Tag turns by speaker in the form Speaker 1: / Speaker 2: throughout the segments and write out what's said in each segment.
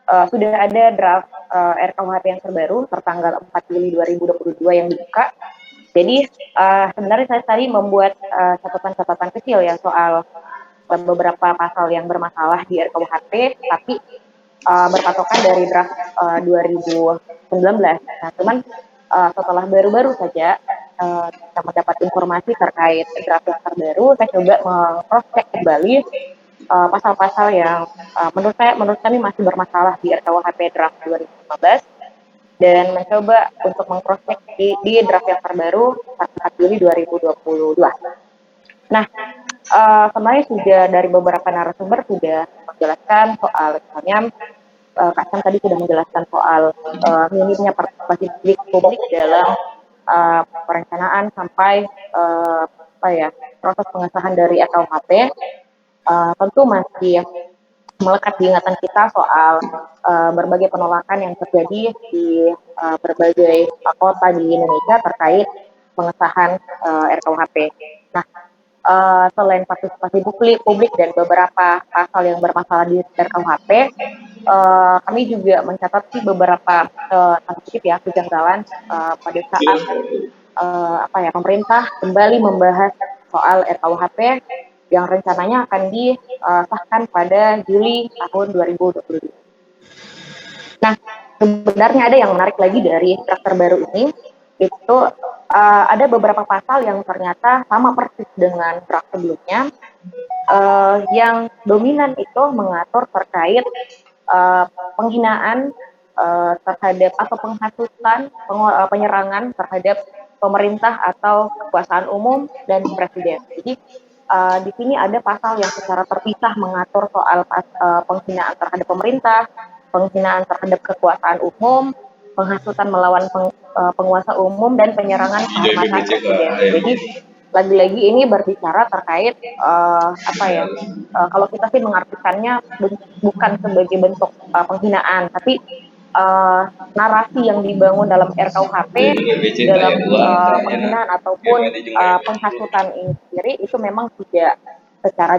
Speaker 1: sudah ada draft RKUHP yang terbaru tertanggal 4 Juli 2022 yang dibuka. Jadi sebenarnya saya tadi membuat catatan-catatan kecil ya soal beberapa pasal yang bermasalah di RKUHP, tapi berpatokan dari draft 2019. Nah, cuman setelah baru-baru saja kita mendapat informasi terkait draft yang terbaru, saya coba meng-cross-check kembali pasal-pasal yang menurut kami masih bermasalah di RKUHP draft 2015 dan mencoba untuk meng-cross-check di draft yang terbaru 4 Juli 2022. Nah, kemarin sudah dari beberapa narasumber sudah menjelaskan soal misalnya Kak Sam tadi sudah menjelaskan soal minimnya partisipasi publik dalam perencanaan sampai proses pengesahan dari RKUHP. Tentu masih melekat di ingatan kita soal berbagai penolakan yang terjadi di berbagai kota di Indonesia terkait pengesahan RKUHP. Nah, selain partisipasi publik dan beberapa pasal yang bermasalah di RKUHP, kami juga mencatat sih beberapa kejanggalan pada saat pemerintah kembali membahas soal RKUHP yang rencananya akan disahkan pada Juli tahun 2022. Nah, sebenarnya ada yang menarik lagi dari draft terbaru ini, itu ada beberapa pasal yang ternyata sama persis dengan draft sebelumnya, yang dominan itu mengatur terkait penghinaan terhadap atau penghasutan, penyerangan terhadap pemerintah atau kekuasaan umum dan presiden. Jadi di sini ada pasal yang secara terpisah mengatur soal penghinaan terhadap pemerintah, penghinaan terhadap kekuasaan umum, penghasutan melawan penguasa umum, dan penyerangan kehormatan presiden. Jadi lagi-lagi ini berbicara terkait kalau kita sih mengartikannya bukan sebagai bentuk penghinaan, tapi narasi yang dibangun dalam RKUHP dalam penghinaan ataupun penghasutan ini sendiri itu memang tidak secara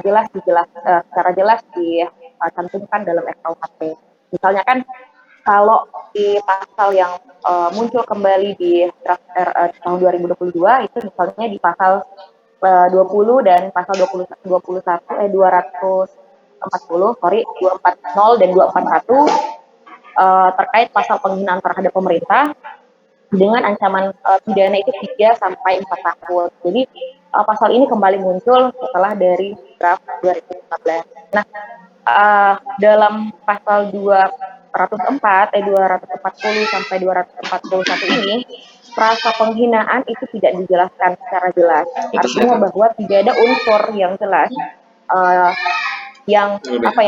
Speaker 1: jelas dicantumkan dalam RKUHP. Misalnya kan kalau di pasal yang muncul kembali di draft tahun 2022 itu misalnya di pasal 20 dan pasal 240 dan 241 terkait pasal penghinaan terhadap pemerintah dengan ancaman pidana itu 3 sampai 4 tahun. Jadi pasal ini kembali muncul setelah dari draft 2015. Nah, dalam pasal 240 sampai 241 ini frasa penghinaan itu tidak dijelaskan secara jelas. Artinya bahwa tidak ada unsur yang jelas yang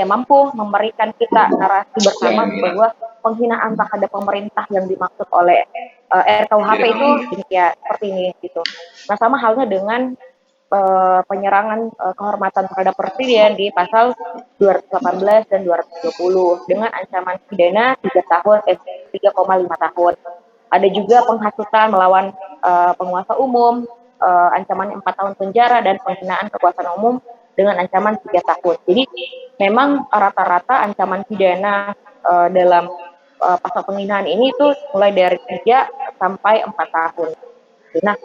Speaker 1: mampu memberikan kita narasi bersama bahwa penghinaan terhadap pemerintah yang dimaksud oleh RKUHP itu ya seperti ini gitu. Nah, sama halnya dengan penyerangan kehormatan terhadap presiden di pasal 218 dan 220 dengan ancaman pidana 3,5 tahun. Ada juga penghasutan melawan penguasa umum, ancaman 4 tahun penjara, dan penghinaan kekuasaan umum dengan ancaman 3 tahun. Jadi memang rata-rata ancaman pidana dalam pasal penghinaan ini itu mulai dari 3 sampai 4 tahun. Nah,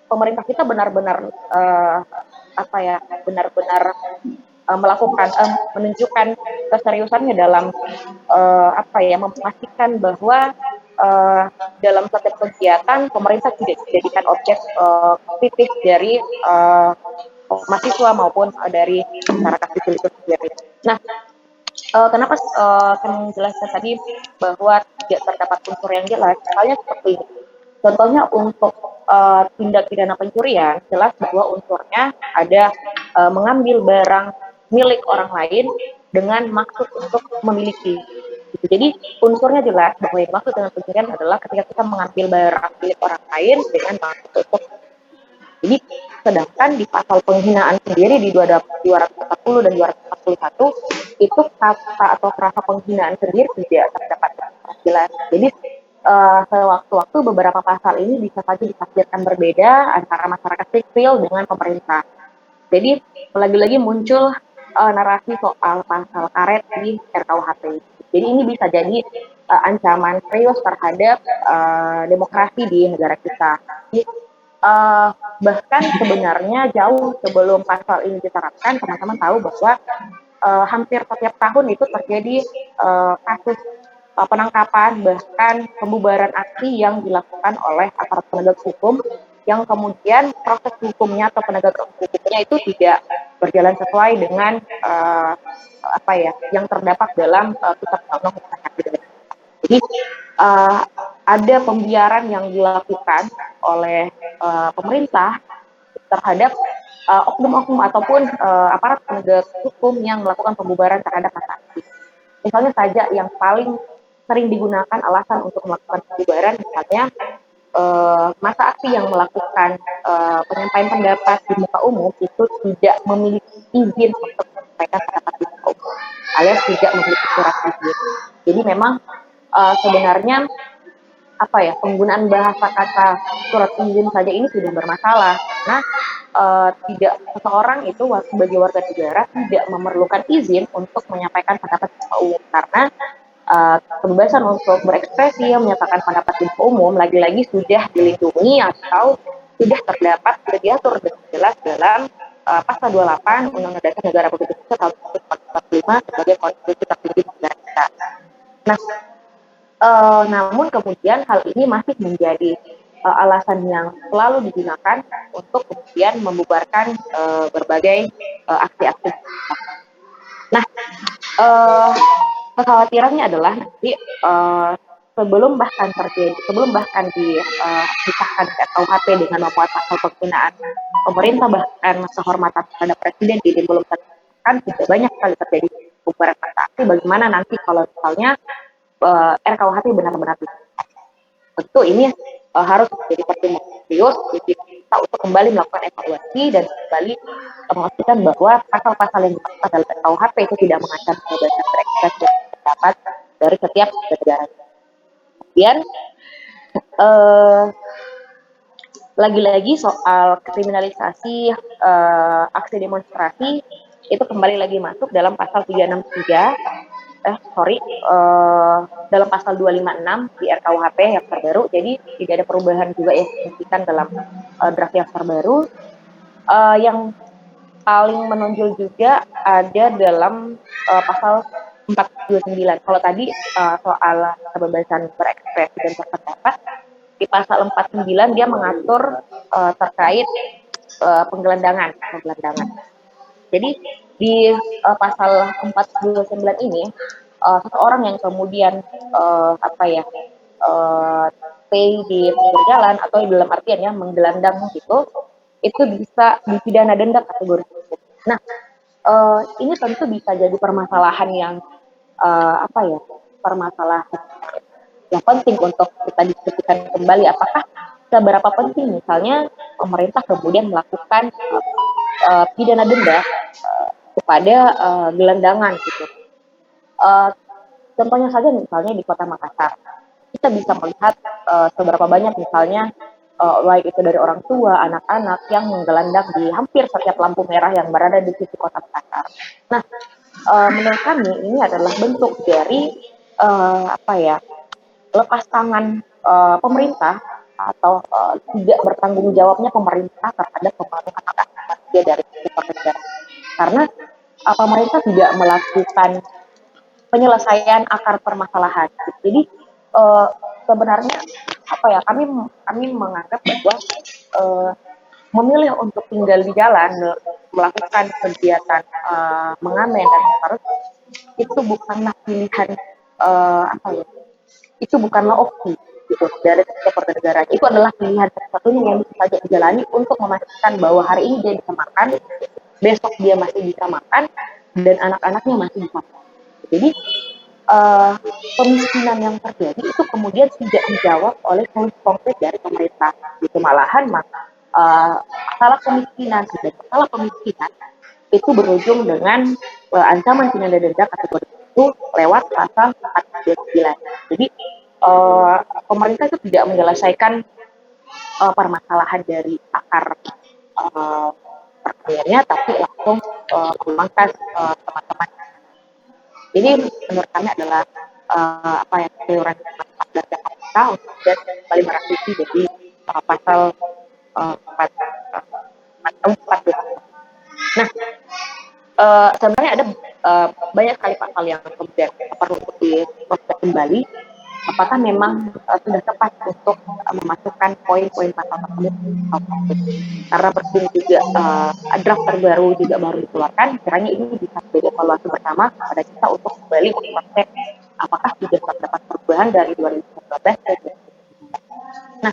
Speaker 1: pemerintah kita benar-benar menunjukkan keseriusannya dalam memastikan bahwa dalam setiap kegiatan pemerintah tidak dijadikan objek kritik dari mahasiswa maupun dari masyarakat sipil itu sendiri. Nah, kenapa kami menjelaskan tadi bahwa tidak terdapat unsur yang jelas? Misalnya seperti ini. Contohnya untuk tindak pidana pencurian, jelas bahwa unsurnya ada mengambil barang milik orang lain dengan maksud untuk memiliki. Gitu. Jadi unsurnya jelas bahwa yang maksud dengan pencurian adalah ketika kita mengambil barang milik orang lain dengan maksud untuk. Jadi sedangkan di pasal penghinaan sendiri di 240 dan 241 itu kata atau frasa penghinaan sendiri tidak terdapat jelas. Jadi sewaktu-waktu beberapa pasal ini bisa saja ditafsirkan berbeda antara masyarakat sipil dengan pemerintah. Jadi lagi-lagi muncul narasi soal pasal karet di RKUHP. Jadi ini bisa jadi ancaman serius terhadap demokrasi di negara kita. Jadi, uh, bahkan sebenarnya jauh sebelum pasal ini diterapkan, teman-teman tahu bahwa hampir setiap tahun itu terjadi kasus penangkapan bahkan pembubaran aksi yang dilakukan oleh aparat penegak hukum yang kemudian proses hukumnya atau penegakan hukumnya itu tidak berjalan sesuai dengan apa ya yang terdapat dalam kitab undang-undang hukum acara pidana. Jadi uh, ada pembiaran yang dilakukan oleh pemerintah terhadap oknum-oknum ataupun aparat penegak hukum yang melakukan pembubaran terhadap masa aksi. Misalnya saja yang paling sering digunakan alasan untuk melakukan pembubaran, misalnya masa aksi yang melakukan penyampaian pendapat di muka umum itu tidak memiliki izin untuk menyampaikan pendapat di muka umum, alias tidak memiliki surat izin. Jadi memang sebenarnya apa ya penggunaan bahasa kata surat izin saja ini sudah bermasalah. Nah, tidak seseorang itu sebagai warga negara tidak memerlukan izin untuk menyampaikan pendapat di muka umum karena kebebasan untuk berekspresi menyatakan pendapat di muka umum lagi-lagi sudah dilindungi atau sudah terdapat sudah diatur dengan jelas dalam pasal 28 Undang-Undang Dasar Negara Republik Indonesia tahun 1945 sebagai konstitusi tertinggi negara kita. Nah, namun kemudian hal ini masih menjadi alasan yang selalu digunakan untuk kemudian membubarkan berbagai aksi-aksi. Nah, kekhawatirannya adalah nanti sebelum bahkan disahkan RKUHP dengan memuat pasal penghinaan pemerintah bahkan kehormatan terhadap presiden ini belum terjadi, tidak banyak sekali terjadi pembubaran massa aksi. Bagaimana nanti kalau misalnya RKUHP benar-benar disahkan? Tentu ini harus menjadi pertimbangan serius kita untuk kembali melakukan evaluasi dan kembali memastikan bahwa pasal-pasal yang dimaksud dalam RKUHP itu tidak mengancam kebebasan berekspresi dan pendapat dari setiap negara. Kemudian lagi-lagi soal kriminalisasi aksi demonstrasi itu kembali lagi masuk dalam pasal 363 dalam pasal 256 di RKUHP yang terbaru. Jadi tidak ada perubahan juga yang signifikan dalam draft yang terbaru. Yang paling menonjol juga ada dalam pasal 429. Kalau tadi soal kebebasan berekspresi dan berpendapat, di pasal 49 dia mengatur terkait penggelandangan. Jadi di pasal 429 ini seseorang yang kemudian stay di pinggir jalan atau dalam artian ya menggelandang gitu, itu bisa dipidana denda kategori hukum. Nah, ini tentu bisa jadi permasalahan yang permasalahan yang penting untuk kita diskusikan kembali, apakah seberapa penting misalnya pemerintah kemudian melakukan pidana denda kepada gelandangan gitu. Contohnya saja misalnya di Kota Makassar, kita bisa melihat seberapa banyak misalnya baik itu dari orang tua, anak-anak yang menggelandang di hampir setiap lampu merah yang berada di sisi Kota Makassar. Nah, menurut kami ini adalah bentuk dari lepas tangan pemerintah atau tidak bertanggung jawabnya pemerintah terhadap pembangunan hak asasi manusia dari sektor negara. Karena pemerintah tidak melakukan penyelesaian akar permasalahan. Jadi sebenarnya kami menganggap bahwa memilih untuk tinggal di jalan, melakukan kegiatan mengamen dan seterusnya itu bukanlah pilihan itu bukanlah opsi gitu dari setiap warga negara. Itu adalah pilihan satu-satunya yang bisa saja dijalani untuk memastikan bahwa hari ini dia bisa makan, besok dia masih bisa makan, dan anak-anaknya masih bisa makan. Jadi kemiskinan yang terjadi itu kemudian tidak dijawab oleh solusi konkret dari pemerintah. Itu malahan masalah kemiskinan itu berujung dengan ancaman pidana denda kategori itu lewat pasal 429. Jadi pemerintah itu tidak menyelesaikan permasalahan dari akar pertanyaannya, tapi langsung memangkas teman-teman. Ini menurut kami adalah apa ya, iuran dan KPK untuk dan kembali merevisi jadi pasal 4 gitu. Nah, sebenarnya ada banyak sekali pasal yang kemudian perlu diproses kembali. Apakah memang sudah tepat untuk memasukkan poin-poin pasal tersebut? Karena berhubung juga draft terbaru juga baru dikeluarkan, kiranya ini bisa menjadi evaluasi bersama pada kita untuk kembali mengecek apakah sudah terdapat perubahan dari 2019 ke 2019. Nah,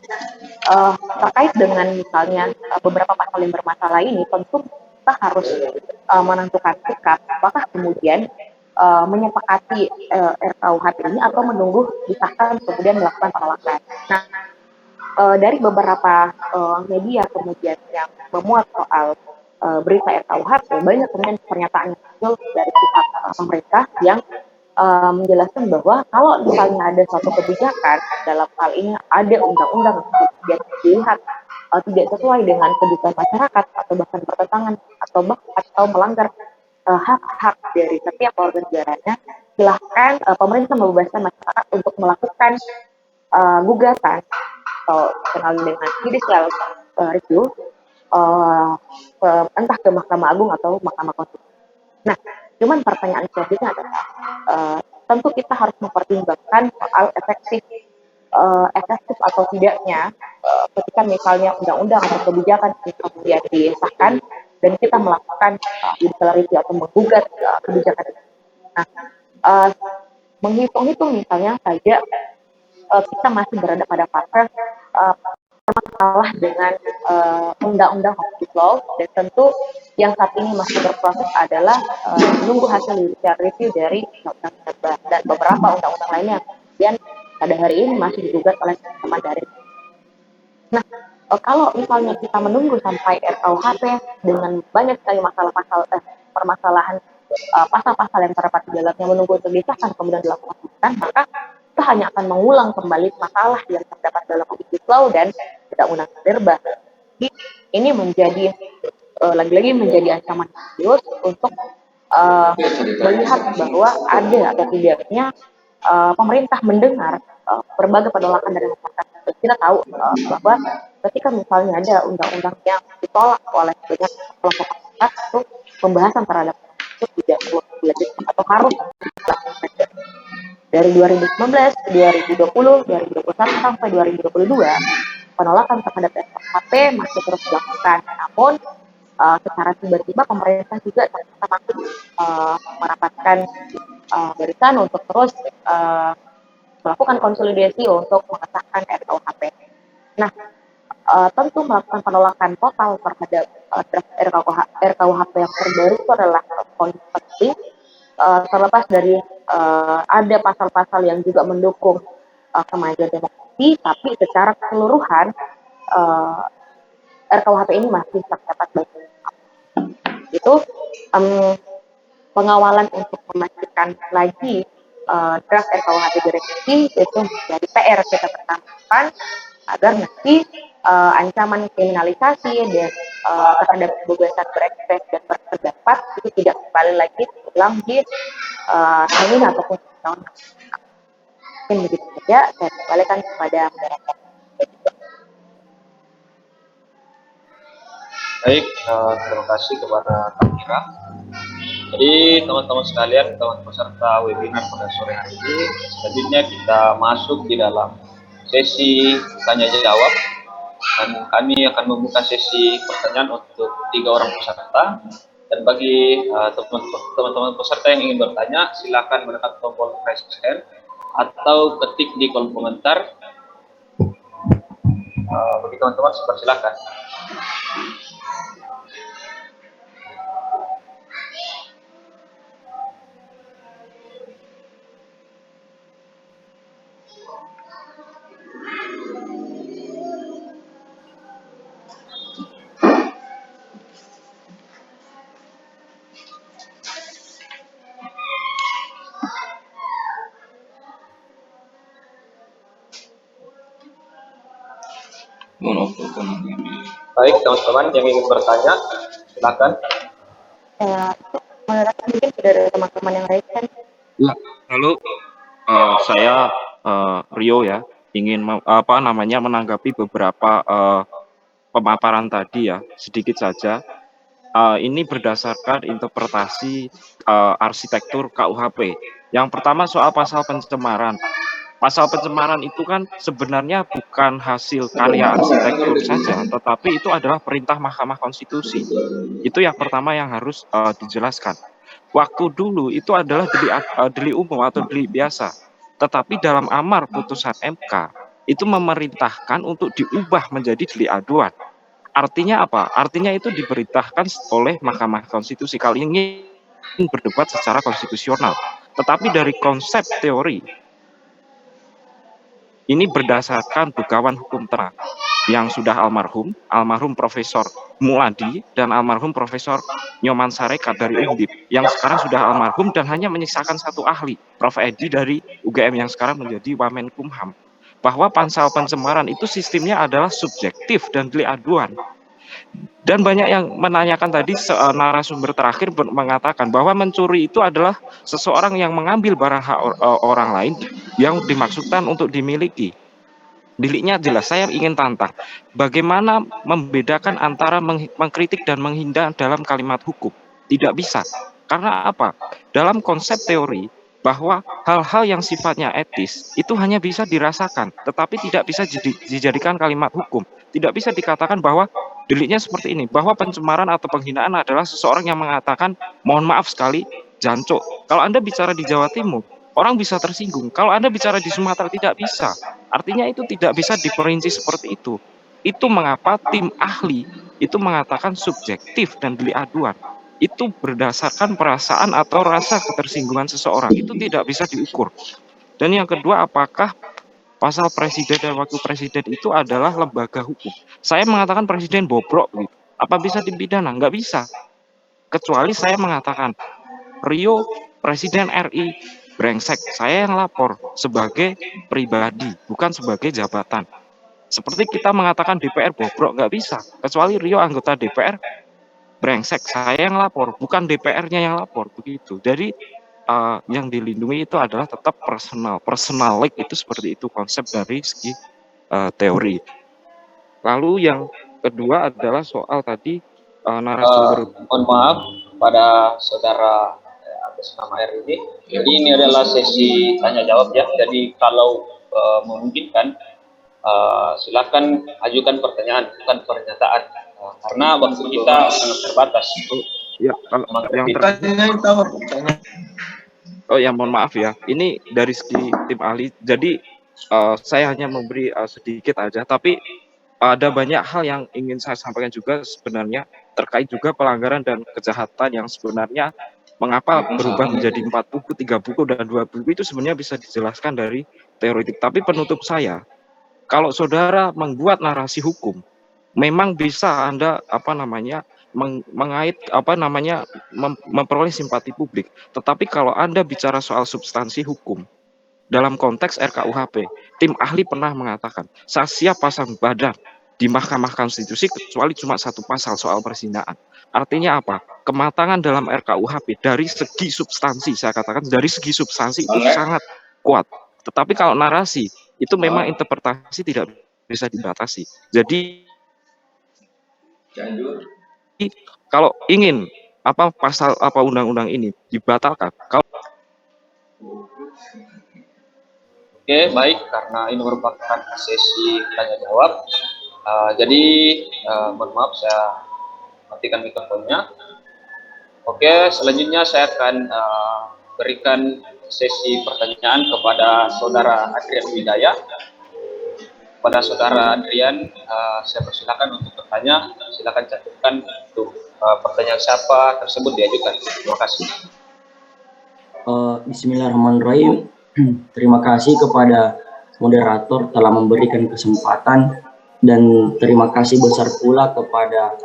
Speaker 1: terkait dengan misalnya beberapa pasal yang bermasalah ini, tentu kita harus menentukan sikap apakah kemudian menyepakati RKUHP ini atau menunggu disahkan kemudian melakukan penolakan. Nah, dari beberapa media kemudian yang memuat soal berita RKUHP, banyak kemudian pernyataan muncul dari pihak pemerintah yang menjelaskan bahwa kalau misalnya ada suatu kebijakan, dalam hal ini ada undang-undang yang kemudian dilihat tidak sesuai dengan kebutuhan masyarakat atau bahkan bertentangan atau melanggar hak-hak dari setiap warga negaranya, silahkan pemerintah membebaskan masyarakat untuk melakukan gugatan atau dikenal dengan judicial review, entah ke Mahkamah Agung atau Mahkamah Konstitusi. Nah, cuman pertanyaan selanjutnya adalah tentu kita harus mempertimbangkan soal efektif atau tidaknya ketika misalnya undang-undang atau kebijakan ini kemudian disahkan dan kita melakukan judicial review atau menggugat kebijakan itu. Nah, menghitung-hitung misalnya saja kita masih berada pada fase masalah dengan undang-undang Omnibus Law, dan tentu yang saat ini masih berproses adalah menunggu hasil judicial review dari undang-undang Minerba dan beberapa undang-undang lainnya yang kemudian pada hari ini masih digugat oleh teman-teman dari. Nah, kalau misalnya kita menunggu sampai RKUHP dengan banyak sekali permasalahan pasal-pasal yang terdapat di dalamnya menunggu untuk disahkan kemudian dilakukan pemeriksaan, maka kita hanya akan mengulang kembali masalah yang terdapat dalam Omnibus Law dan undang-undang Minerba. Jadi ini menjadi lagi-lagi menjadi ancaman serius untuk melihat bahwa ada atau tidaknya pemerintah mendengar berbagai penolakan dari masyarakat. Kita tahu bahwa ketika misalnya ada undang-undang yang ditolak oleh banyak kelompok masyarakat, itu pembahasan terhadap itu tidak perlu dilanjutkan atau harus dilakukan. Dari 2019, 2020, 2021 sampai 2022, penolakan terhadap RKUHP masih terus dilakukan. Namun secara tiba-tiba pemerintah juga ternyata masih merapatkan barisan untuk terus melakukan konsolidasi untuk mengesahkan RKUHP. Nah, tentu melakukan penolakan total terhadap draft RKUHP yang terbaru itu adalah poin penting, terlepas dari ada pasal-pasal yang juga mendukung kemajuan demokrasi, tapi secara keseluruhan RKUHP ini masih terdapat banyak. Itu pengawalan untuk memastikan lagi draft RKUHP direvisi itu menjadi PR kita bersama agar nanti ancaman kriminalisasi dan terhadap kebebasan berekspresi dan berpendapat itu tidak kembali lagi ulang di tahun ini ataupun tahun depan. Mungkin begitu saja, saya kembalikan kepada masyarakat.
Speaker 2: Baik, terima kasih kepada Kak Mira. Jadi teman-teman sekalian, teman peserta webinar pada sore hari ini, selanjutnya kita masuk di dalam sesi tanya jawab, dan kami akan membuka sesi pertanyaan untuk 3 orang peserta. Dan bagi teman-teman peserta yang ingin bertanya, silakan menekan tombol raise hand atau ketik di kolom komentar. Bagi teman-teman, silakan. Baik, teman-teman yang ingin bertanya, Silakan.
Speaker 1: Menurut mungkin sudah ada teman-teman yang lain kan?
Speaker 3: Ya, halo, saya Rio ya, ingin menanggapi beberapa pemaparan tadi ya, sedikit saja. Ini berdasarkan interpretasi arsitektur KUHP. Yang pertama soal pasal pencemaran. Pasal pencemaran itu kan sebenarnya bukan hasil karya arsitektur saja, tetapi itu adalah perintah Mahkamah Konstitusi. Itu yang pertama yang harus dijelaskan. Waktu dulu itu adalah delik umum atau delik biasa, tetapi dalam amar putusan MK itu memerintahkan untuk diubah menjadi delik aduan. Artinya apa? Artinya itu diberitakan oleh Mahkamah Konstitusi kalau ingin berdebat secara konstitusional. Tetapi dari konsep teori ini berdasarkan Begawan Hukum Tera yang sudah almarhum Profesor Muladi dan almarhum Profesor Nyoman Sarekat dari Undip yang sekarang sudah almarhum dan hanya menyisakan satu ahli, Prof. Edi dari UGM yang sekarang menjadi Wamenkumham, bahwa pasal pencemaran itu sistemnya adalah subjektif dan delik aduan. Dan banyak yang menanyakan tadi, narasumber terakhir mengatakan bahwa mencuri itu adalah seseorang yang mengambil barang hak orang lain yang dimaksudkan untuk dimiliki. Deliknya jelas. Saya ingin tantang, bagaimana membedakan antara mengkritik dan menghina dalam kalimat hukum? Tidak bisa. Karena apa? Dalam konsep teori, bahwa hal-hal yang sifatnya etis itu hanya bisa dirasakan, tetapi tidak bisa dijadikan kalimat hukum. Tidak bisa dikatakan bahwa deliknya seperti ini, bahwa pencemaran atau penghinaan adalah seseorang yang mengatakan, mohon maaf sekali, jancuk. Kalau Anda bicara di Jawa Timur, orang bisa tersinggung. Kalau Anda bicara di Sumatera, tidak bisa. Artinya itu tidak bisa diperinci seperti itu. Itu mengapa tim ahli itu mengatakan subjektif dan delik aduan. Itu berdasarkan perasaan atau rasa ketersinggungan seseorang. Itu tidak bisa diukur. Dan yang kedua, apakah pasal presiden dan wakil presiden itu adalah lembaga hukum? Saya mengatakan presiden bobrok gitu. Apa bisa dipidana? Nggak bisa. Kecuali saya mengatakan, Rio Presiden RI brengsek, saya yang lapor sebagai pribadi, bukan sebagai jabatan. Seperti kita mengatakan DPR bobrok, nggak bisa. Kecuali Rio anggota DPR brengsek, saya yang lapor, bukan DPR-nya yang lapor, begitu. Jadi yang dilindungi itu adalah tetap personal like itu seperti itu konsep dari segi teori. Lalu yang kedua adalah soal tadi narasumber.
Speaker 2: Mohon maaf pada saudara atas nama R ini. Jadi ini adalah sesi tanya jawab ya. Jadi kalau memungkinkan silakan ajukan pertanyaan bukan pernyataan karena waktu kita sangat terbatas.
Speaker 3: Ya, kalau yang ya mohon maaf ya, ini dari segi tim ahli, jadi saya hanya memberi sedikit aja, tapi ada banyak hal yang ingin saya sampaikan juga sebenarnya terkait juga pelanggaran dan kejahatan yang sebenarnya mengapa berubah menjadi 4 buku, 3 buku, dan 2 buku itu sebenarnya bisa dijelaskan dari teoretik. Tapi penutup saya, kalau saudara membuat narasi hukum, memang bisa Anda memperoleh simpati publik. Tetapi kalau Anda bicara soal substansi hukum dalam konteks RKUHP, tim ahli pernah mengatakan, saya siap pasang badan di Mahkamah Konstitusi kecuali cuma satu pasal soal perzinaan. Artinya apa? Kematangan dalam RKUHP dari segi substansi, saya katakan dari segi substansi itu sangat kuat. Tetapi kalau narasi itu memang interpretasi tidak bisa dibatasi. Jadi kalau ingin pasal undang-undang ini dibatalkan.
Speaker 2: Oke, baik, karena ini merupakan sesi tanya jawab. Jadi mohon maaf saya matikan mikrofonnya. Oke, selanjutnya saya akan berikan sesi pertanyaan kepada saudara Adrian Widaya. Pada saudara Adrian, saya persilakan untuk bertanya. Silakan cantumkan untuk pertanyaan siapa tersebut diajukan. Terima kasih.
Speaker 4: Bismillahirrahmanirrahim. Terima kasih kepada moderator telah memberikan kesempatan dan terima kasih besar pula kepada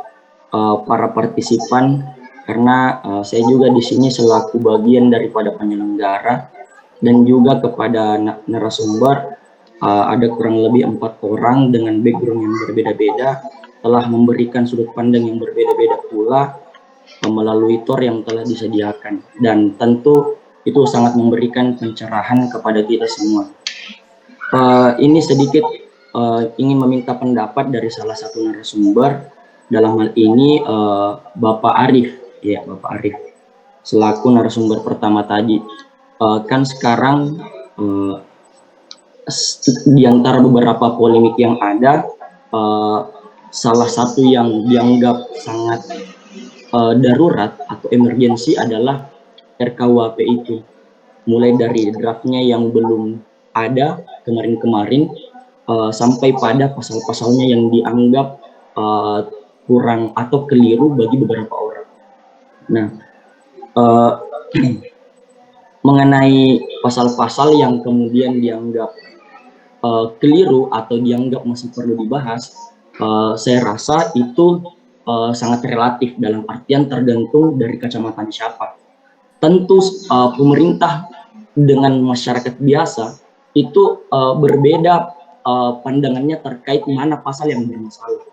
Speaker 4: para partisipan karena saya juga di sini selaku bagian daripada penyelenggara dan juga kepada narasumber. Ada kurang lebih 4 orang dengan background yang berbeda-beda telah memberikan sudut pandang yang berbeda-beda pula melalui TOR yang telah disediakan, dan tentu itu sangat memberikan pencerahan kepada kita semua. Ini sedikit ingin meminta pendapat dari salah satu narasumber, dalam hal ini Bapak Arif, ya Bapak Arif, selaku narasumber pertama tadi. Kan sekarang di antara beberapa polemik yang ada, salah satu yang dianggap sangat darurat atau emergensi adalah RKUHP itu. Mulai dari draftnya yang belum ada kemarin-kemarin, sampai pada pasal-pasalnya yang dianggap kurang atau keliru bagi beberapa orang. Nah, mengenai pasal-pasal yang kemudian dianggap keliru atau dianggap masih perlu dibahas, saya rasa itu sangat relatif, dalam artian tergantung dari kacamata siapa. Tentu pemerintah dengan masyarakat biasa itu berbeda pandangannya terkait mana pasal yang bermasalah.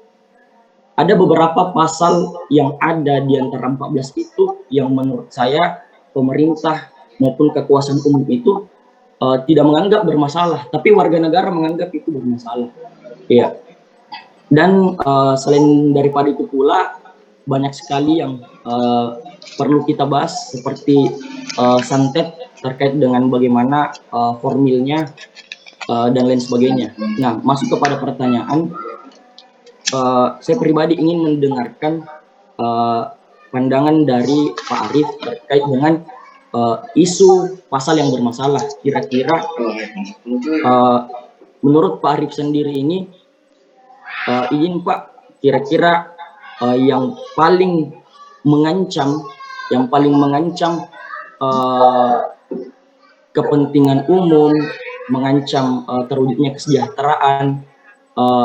Speaker 4: Ada beberapa pasal yang ada di antara 14 itu yang menurut saya pemerintah maupun kekuasaan umum itu tidak menganggap bermasalah, tapi warga negara menganggap itu bermasalah. Iya. Dan selain daripada itu pula, banyak sekali yang perlu kita bahas, seperti santet terkait dengan bagaimana formilnya dan lain sebagainya. Nah, masuk kepada pertanyaan, saya pribadi ingin mendengarkan pandangan dari Pak Arif terkait dengan isu pasal yang bermasalah. Kira-kira menurut Pak Arif sendiri ini, izin Pak, kira-kira yang paling mengancam kepentingan umum, mengancam terwujudnya kesejahteraan,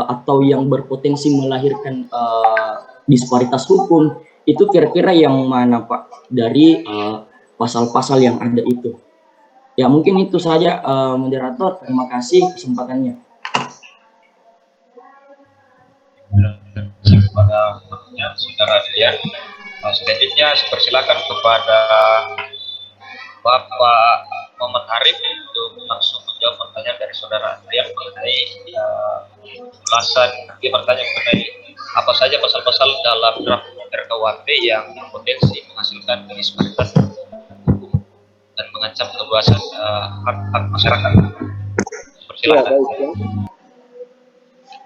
Speaker 4: atau yang berpotensi melahirkan disparitas hukum, itu kira-kira yang mana Pak dari pasal-pasal yang ada itu? Ya mungkin itu saja, moderator. Terima kasih kesempatannya.
Speaker 2: Terima kasih kepada saudara Adrian. Selanjutnya saya persilakan kepada Bapak Muhammad Arif untuk langsung menjawab pertanyaan dari saudara Adrian mengenai ulasan pertanyaan mengenai apa saja pasal-pasal dalam draft RKUHP yang berpotensi menghasilkan disparitas hukum dan mengancam kebebasan hak masyarakat. Persilakan.
Speaker 5: Ya,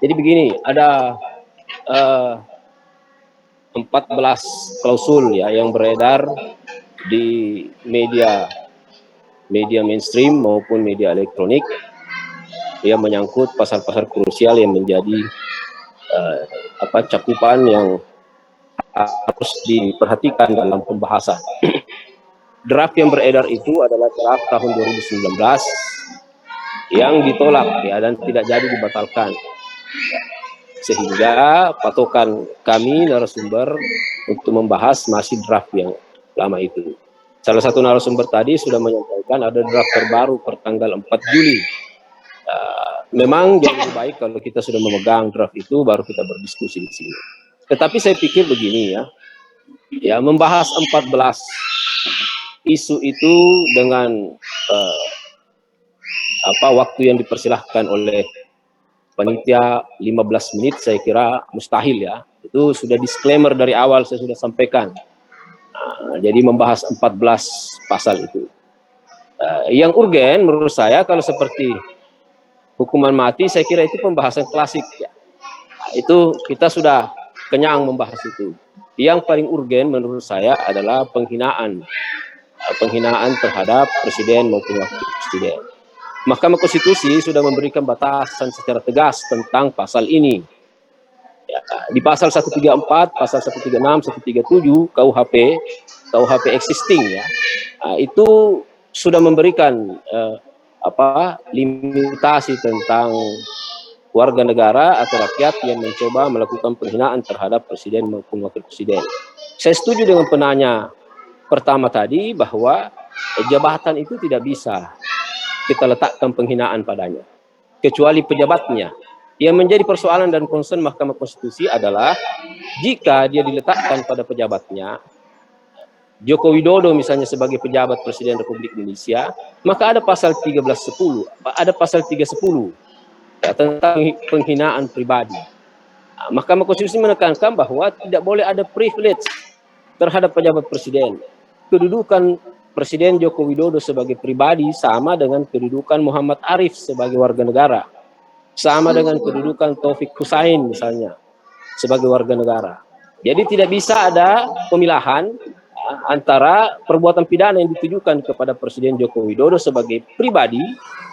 Speaker 5: jadi begini, ada 14 klausul ya yang beredar di media mainstream maupun media elektronik yang menyangkut pasal-pasal krusial yang menjadi cakupan yang harus diperhatikan dalam pembahasan. Draft yang beredar itu adalah draft tahun 2019 yang ditolak ya dan tidak jadi dibatalkan. Sehingga patokan kami narasumber untuk membahas masih draft yang lama itu. Salah satu narasumber tadi sudah menyampaikan ada draft terbaru per tanggal 4 Juli. Memang jauh lebih baik kalau kita sudah memegang draft itu baru kita berdiskusi di sini. Tetapi saya pikir begini ya membahas 14 isu itu dengan waktu yang dipersilahkan oleh panitia 15 menit saya kira mustahil ya. Itu sudah disclaimer dari awal saya sudah sampaikan. Jadi membahas 14 pasal itu. Yang urgen menurut saya kalau seperti hukuman mati saya kira itu pembahasan klasik ya. Itu kita sudah kenyang membahas itu. Yang paling urgen menurut saya adalah penghinaan terhadap presiden maupun wakil presiden. Mahkamah Konstitusi sudah memberikan batasan secara tegas tentang pasal ini. Ya, di pasal 134, pasal 136, 137 KUHP existing ya, itu sudah memberikan limitasi tentang warga negara atau rakyat yang mencoba melakukan penghinaan terhadap presiden maupun wakil presiden. Saya setuju dengan penanya pertama tadi bahwa jabatan itu tidak bisa kita letakkan penghinaan padanya, kecuali pejabatnya. Yang menjadi persoalan dan concern Mahkamah Konstitusi adalah jika dia diletakkan pada pejabatnya, Joko Widodo misalnya sebagai pejabat Presiden Republik Indonesia, maka ada pasal 1310, ada pasal 310 ya, tentang penghinaan pribadi. Mahkamah Konstitusi menekankan bahwa tidak boleh ada privilege terhadap pejabat presiden. Kedudukan Presiden Joko Widodo sebagai pribadi sama dengan kedudukan Muhammad Arif sebagai warga negara. Sama dengan kedudukan Taufik Hussain misalnya sebagai warga negara. Jadi tidak bisa ada pemilahan antara perbuatan pidana yang ditujukan kepada Presiden Joko Widodo sebagai pribadi,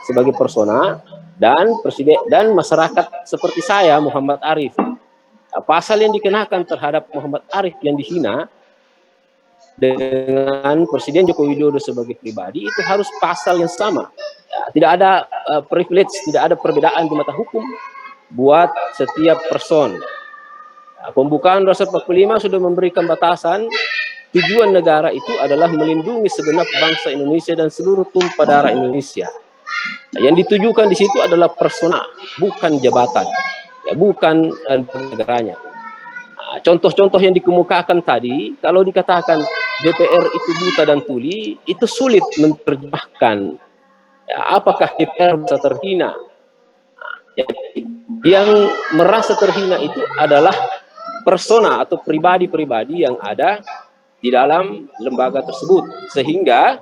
Speaker 5: sebagai persona, dan presiden dan masyarakat seperti saya, Muhammad Arif. Pasal yang dikenakan terhadap Muhammad Arif yang dihina dengan Presiden Joko Widodo sebagai pribadi itu harus pasal yang sama. Ya, tidak ada privilege, tidak ada perbedaan di mata hukum buat setiap person. Pembukaan Undang-Undang 45 sudah memberikan batasan tujuan negara itu adalah melindungi segenap bangsa Indonesia dan seluruh tumpah darah Indonesia. Yang ditujukan di situ adalah persona, bukan jabatan, ya, bukan negaranya. Contoh-contoh yang dikemukakan tadi, kalau dikatakan DPR itu buta dan tuli, itu sulit menerjemahkan. Ya, apakah DPR bisa terhina? Yang merasa terhina itu adalah persona atau pribadi-pribadi yang ada di dalam lembaga tersebut. Sehingga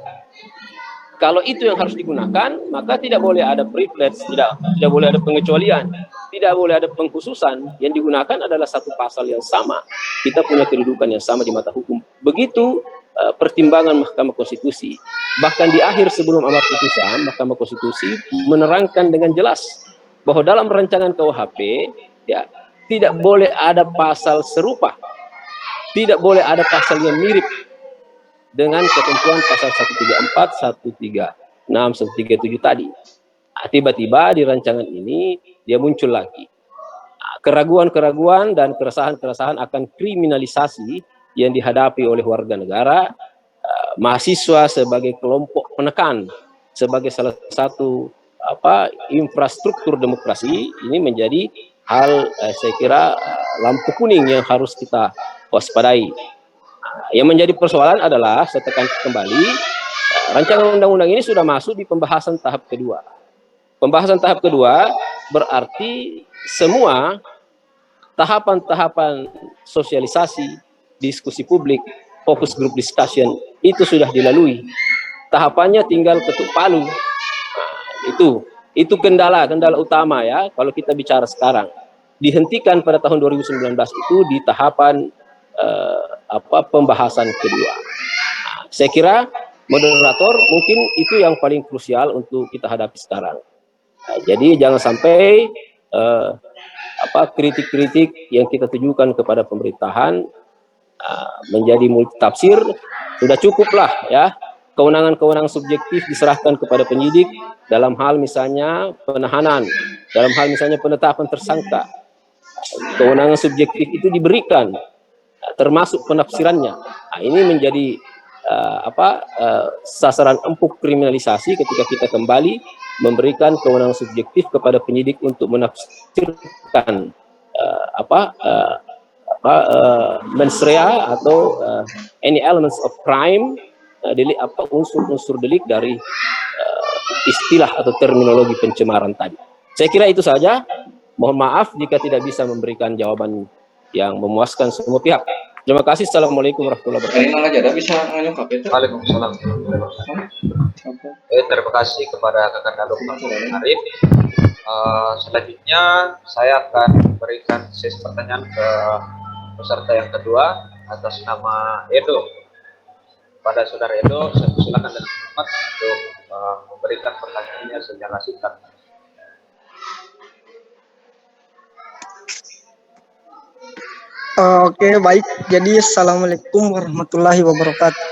Speaker 5: kalau itu yang harus digunakan, maka tidak boleh ada privilege, tidak boleh ada pengecualian, tidak boleh ada pengkhususan. Yang digunakan adalah satu pasal yang sama. Kita punya kedudukan yang sama di mata hukum. Begitu pertimbangan Mahkamah Konstitusi. Bahkan di akhir sebelum amar putusan, Mahkamah Konstitusi menerangkan dengan jelas bahwa dalam rancangan KUHP ya tidak boleh ada pasal serupa, tidak boleh ada pasal yang mirip dengan ketentuan pasal 134, 136, 137 tadi. Tiba-tiba di rancangan ini dia muncul lagi keraguan-keraguan dan keresahan-keresahan akan kriminalisasi yang dihadapi oleh warga negara, mahasiswa sebagai kelompok penekan, sebagai salah satu infrastruktur demokrasi. Ini menjadi hal saya kira lampu kuning yang harus kita waspadai. Yang menjadi persoalan adalah, saya tekan kembali, rancangan undang-undang ini sudah masuk di pembahasan tahap kedua. Pembahasan tahap kedua berarti semua tahapan-tahapan sosialisasi, diskusi publik, focus group discussion itu sudah dilalui. Tahapannya tinggal ketuk palu. Itu kendala utama ya kalau kita bicara sekarang. Dihentikan pada tahun 2019 itu di tahapan pembahasan kedua. Saya kira moderator mungkin itu yang paling krusial untuk kita hadapi sekarang. Jadi jangan sampai kritik-kritik yang kita tujukan kepada pemerintahan menjadi multitafsir. Sudah cukuplah ya, kewenangan-kewenangan subjektif diserahkan kepada penyidik dalam hal misalnya penahanan, dalam hal misalnya penetapan tersangka. Kewenangan subjektif itu diberikan, termasuk penafsirannya. Ini menjadi sasaran empuk kriminalisasi ketika kita kembali memberikan kewenangan subjektif kepada penyidik untuk menafsirkan mens rea atau any elements of crime, delik unsur-unsur delik dari istilah atau terminologi pencemaran tadi. Saya kira itu saja. Mohon maaf jika tidak bisa memberikan jawaban yang memuaskan semua pihak. Terima kasih. Assalamualaikum warahmatullahi wabarakatuh.
Speaker 2: Waalaikumsalam. Terima kasih kepada Kakak Dr. Arif. Selanjutnya saya akan berikan sesi pertanyaan ke peserta yang kedua atas nama Edo. Pada saudara Edo, saya silakan dengan hormat untuk memberikan pertanyaannya secara singkat.
Speaker 6: Oke, baik. Jadi assalamualaikum warahmatullahi wabarakatuh.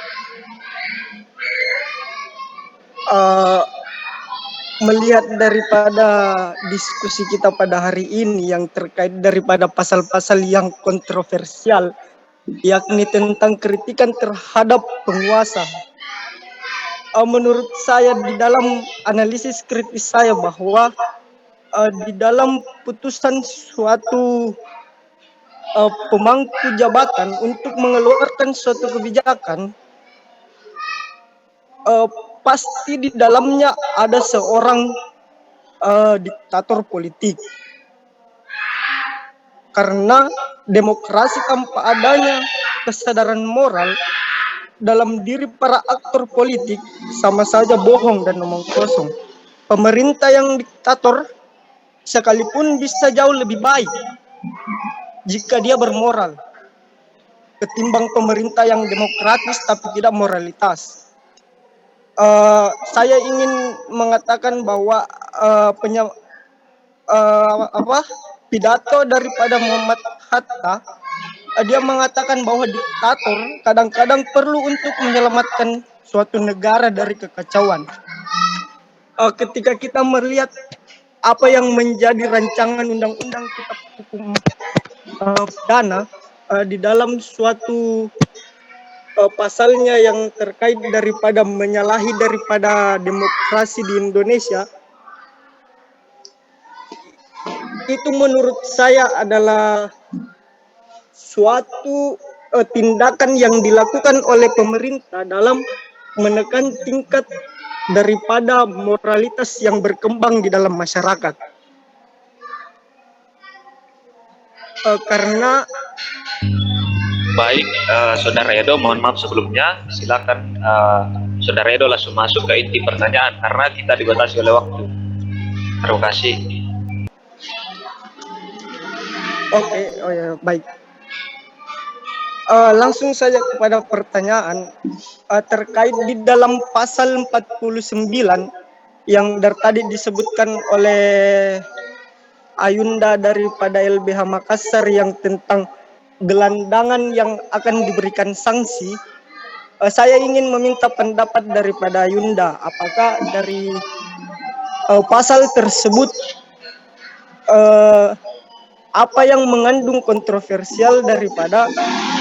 Speaker 6: Melihat daripada diskusi kita pada hari ini yang terkait daripada pasal-pasal yang kontroversial, yakni tentang kritikan terhadap penguasa. Menurut saya di dalam analisis kritis saya bahwa di dalam putusan suatu pemangku jabatan untuk mengeluarkan suatu kebijakan, pasti di dalamnya ada seorang diktator politik. Karena demokrasi tanpa adanya kesadaran moral dalam diri para aktor politik sama saja bohong dan omong kosong. Pemerintah yang diktator sekalipun bisa jauh lebih baik jika dia bermoral ketimbang pemerintah yang demokratis tapi tidak moralitas. Saya ingin mengatakan bahwa pidato daripada Muhammad Hatta, dia mengatakan bahwa diktator kadang-kadang perlu untuk menyelamatkan suatu negara dari kekacauan. Ketika kita melihat apa yang menjadi rancangan undang-undang kitab hukum pidana di dalam suatu pasalnya yang terkait daripada menyalahi daripada demokrasi di Indonesia, itu menurut saya adalah suatu tindakan yang dilakukan oleh pemerintah dalam menekan tingkat daripada moralitas yang berkembang di dalam masyarakat. Karena
Speaker 2: Baik, Saudara Edo, mohon maaf sebelumnya. Silakan Saudara Edo langsung masuk ke inti pertanyaan karena kita dibatasi oleh waktu. Terima kasih.
Speaker 6: Oke, oh ya, baik. Langsung saja kepada pertanyaan terkait di dalam pasal 49 yang dari tadi disebutkan oleh Ayunda daripada LBH Makassar yang tentang gelandangan yang akan diberikan sanksi. Saya ingin meminta pendapat daripada Ayunda, apakah dari pasal tersebut apa yang mengandung kontroversial daripada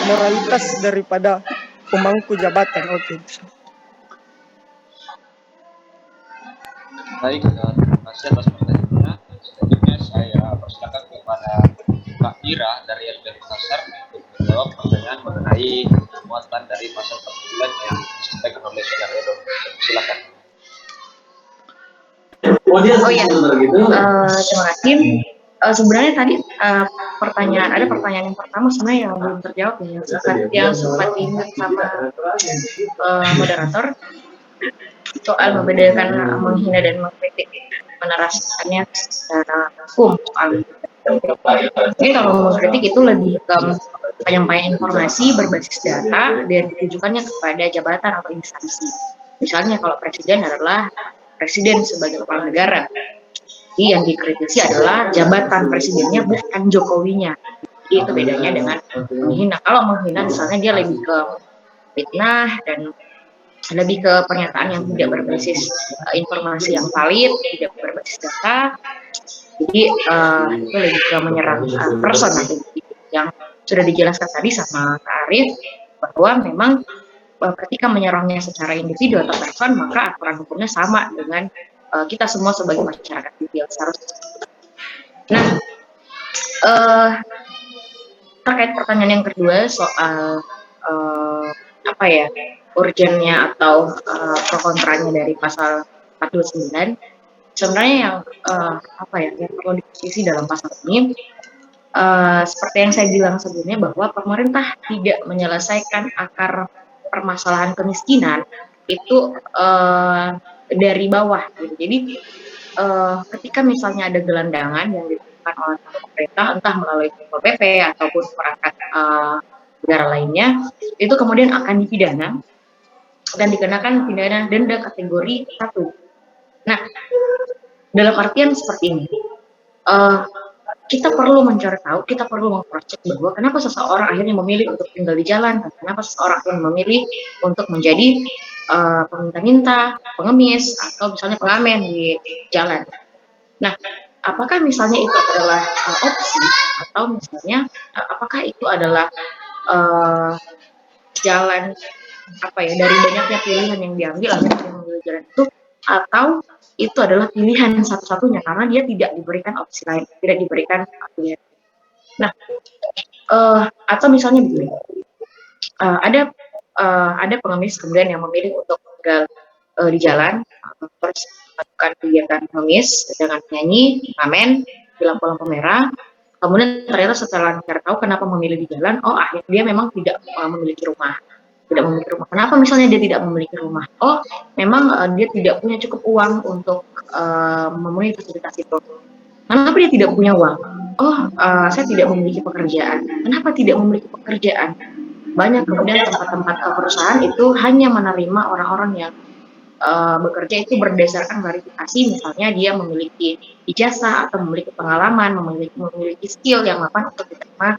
Speaker 6: moralitas daripada pemangku jabatan. Oke.
Speaker 2: Baik, terima kasih atas pertanyaannya. Selanjutnya saya persilakan kepada Kak Ira dari LBH Makassar untuk menjawab pertanyaan mengenai muatan dari pasal 49 yang disampaikan oleh Saudara Edo. Silakan.
Speaker 1: Oh ya, terima kasih. Sebenarnya tadi ada pertanyaan yang pertama sebenarnya yang belum terjawab yang sempat diingat sama moderator soal membedakan menghina dan mengkritik, menarasikannya secara hukum. Jadi kalau mengkritik itu lebih ke penyampaian informasi berbasis data dan ditujukannya kepada jabatan atau instansi. Misalnya kalau presiden adalah presiden sebagai kepala negara, jadi yang dikritisi adalah jabatan presidennya bukan Jokowinya. Jadi itu bedanya dengan menghina. Kalau menghina misalnya dia lebih ke fitnah dan lebih ke pernyataan yang tidak berbasis informasi yang valid, tidak berbasis data. Jadi itu lebih ke menyerang person yang sudah dijelaskan tadi sama Kak Arif bahwa memang ketika menyerangnya secara individu atau person maka aturan hukumnya sama dengan kita semua sebagai masyarakat sipil seharusnya. Nah, terkait pertanyaan yang kedua soal urgennya atau pro kontranya dari pasal 49, sebenarnya yang yang perlu dikritisi dalam pasal ini seperti yang saya bilang sebelumnya bahwa pemerintah tidak menyelesaikan akar permasalahan kemiskinan itu dari bawah gitu. Jadi ketika misalnya ada gelandangan yang dilakukan oleh pemerintah entah melalui Satpol PP ataupun perangkat negara lainnya, itu kemudian akan dipidana dan dikenakan pidana denda kategori 1. Nah, dalam artian seperti ini, kita perlu mencari tahu, kita perlu mengcross-check bahwa kenapa seseorang akhirnya memilih untuk tinggal di jalan, dan kenapa seseorang akhirnya memilih untuk menjadi peminta-minta, pengemis, atau misalnya pengamen di jalan. Nah, apakah misalnya itu adalah opsi, atau misalnya apakah itu adalah jalan dari banyaknya pilihan yang diambil akhirnya memilih jalan itu, atau itu adalah pilihan satu-satunya karena dia tidak diberikan opsi lain, tidak diberikan pilihan. Nah, atau misalnya begini, ada pengemis kemudian yang memilih untuk tinggal di jalan, terus melakukan kegiatan pengemis dengan nyanyi, ngamen, bilang lampu merah. Kemudian ternyata setelah mencari tahu kenapa memilih di jalan, oh akhirnya dia memang tidak memiliki rumah. Tidak memiliki rumah. Kenapa misalnya dia tidak memiliki rumah? Oh, memang dia tidak punya cukup uang untuk memenuhi fasilitas itu. Kenapa dia tidak punya uang? Oh, saya tidak memiliki pekerjaan. Kenapa tidak memiliki pekerjaan? Banyak kemudian tempat-tempat perusahaan itu hanya menerima orang-orang yang bekerja itu berdasarkan verifikasi, misalnya dia memiliki ijazah atau memiliki pengalaman, memiliki skill yang mapan untuk diterima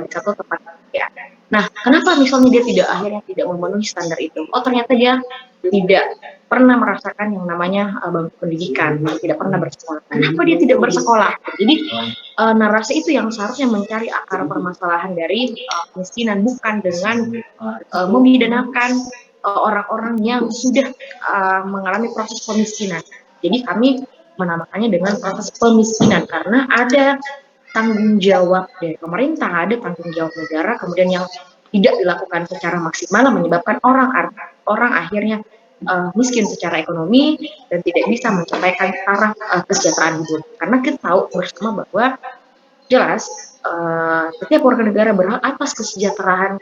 Speaker 1: di satu tempat kerja. Nah, kenapa misalnya dia akhirnya tidak memenuhi standar itu? Oh, ternyata dia tidak pernah merasakan yang namanya bangku pendidikan, tidak pernah bersekolah. Kenapa dia tidak bersekolah? Jadi narasi itu yang seharusnya mencari akar permasalahan dari kemiskinan, bukan dengan memidanakan orang-orang yang sudah mengalami proses pemiskinan. Jadi kami menamakannya dengan proses pemiskinan karena ada tanggung jawab dari pemerintah, ada tanggung jawab negara, kemudian yang tidak dilakukan secara maksimal menyebabkan orang akhirnya miskin secara ekonomi dan tidak bisa mencapai taraf kesejahteraan hidup. Karena kita tahu bersama bahwa jelas setiap warga negara berhak atas kesejahteraan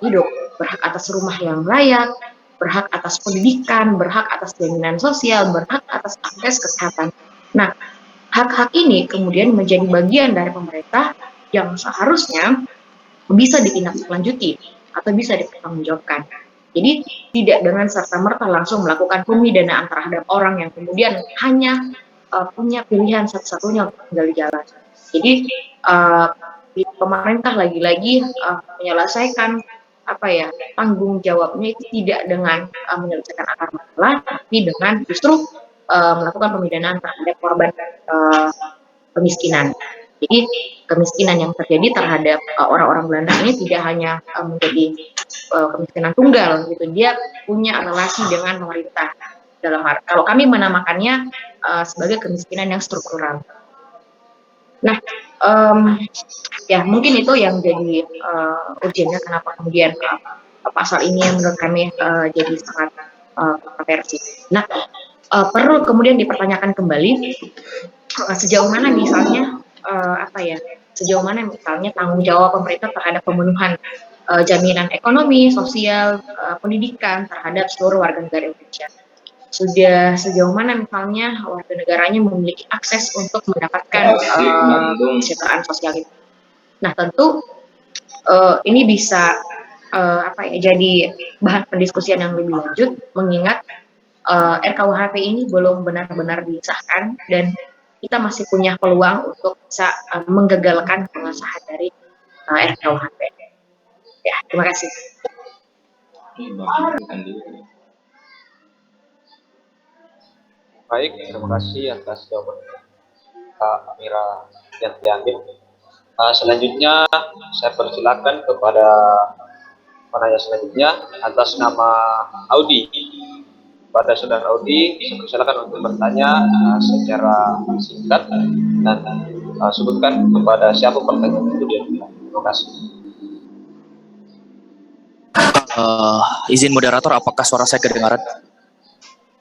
Speaker 1: hidup, berhak atas rumah yang layak, berhak atas pendidikan, berhak atas jaminan sosial, berhak atas akses kesehatan. Nah, hak-hak ini kemudian menjadi bagian dari pemerintah yang seharusnya bisa ditindaklanjuti atau bisa dipertanggungjawabkan. Jadi tidak dengan serta-merta langsung melakukan pemidanaan terhadap orang yang kemudian hanya punya pilihan satu-satunya untuk tinggal di jalan. Jadi pemerintah lagi-lagi menyelesaikan tanggung jawabnya itu tidak dengan menyelesaikan akar masalah, tapi dengan justru melakukan pemidanaan terhadap korban kemiskinan. Jadi kemiskinan yang terjadi terhadap orang-orang Belanda ini tidak hanya menjadi kemiskinan tunggal, gitu. Dia punya relasi dengan pemerintah. Kalau kami menamakannya sebagai kemiskinan yang struktural. Nah, ya mungkin itu yang jadi urgennya kenapa kemudian pasal ini yang menurut kami jadi sangat kontroversi. Nah, perlu kemudian dipertanyakan kembali sejauh mana misalnya sejauh mana misalnya tanggung jawab pemerintah terhadap pemenuhan jaminan ekonomi, sosial, pendidikan terhadap seluruh warga negara Indonesia. Sudah sejauh mana misalnya warga negaranya memiliki akses untuk mendapatkan kesejahteraan sosial itu. Nah, tentu ini bisa jadi bahan pendiskusian yang lebih lanjut, mengingat RKUHP ini belum benar-benar disahkan dan kita masih punya peluang untuk bisa menggagalkan pengesahan dari RKUHP. Ya, terima kasih.
Speaker 2: Baik, terima kasih atas jawaban Kak Mira Yantiandip. Selanjutnya saya persilakan kepada penanya selanjutnya atas nama Audi. Pada saudara Audi, saya persilakan untuk bertanya secara singkat dan sebutkan kepada siapa pertanyaan itu dia. Terima kasih.
Speaker 7: Izin moderator, apakah suara saya kedengaran?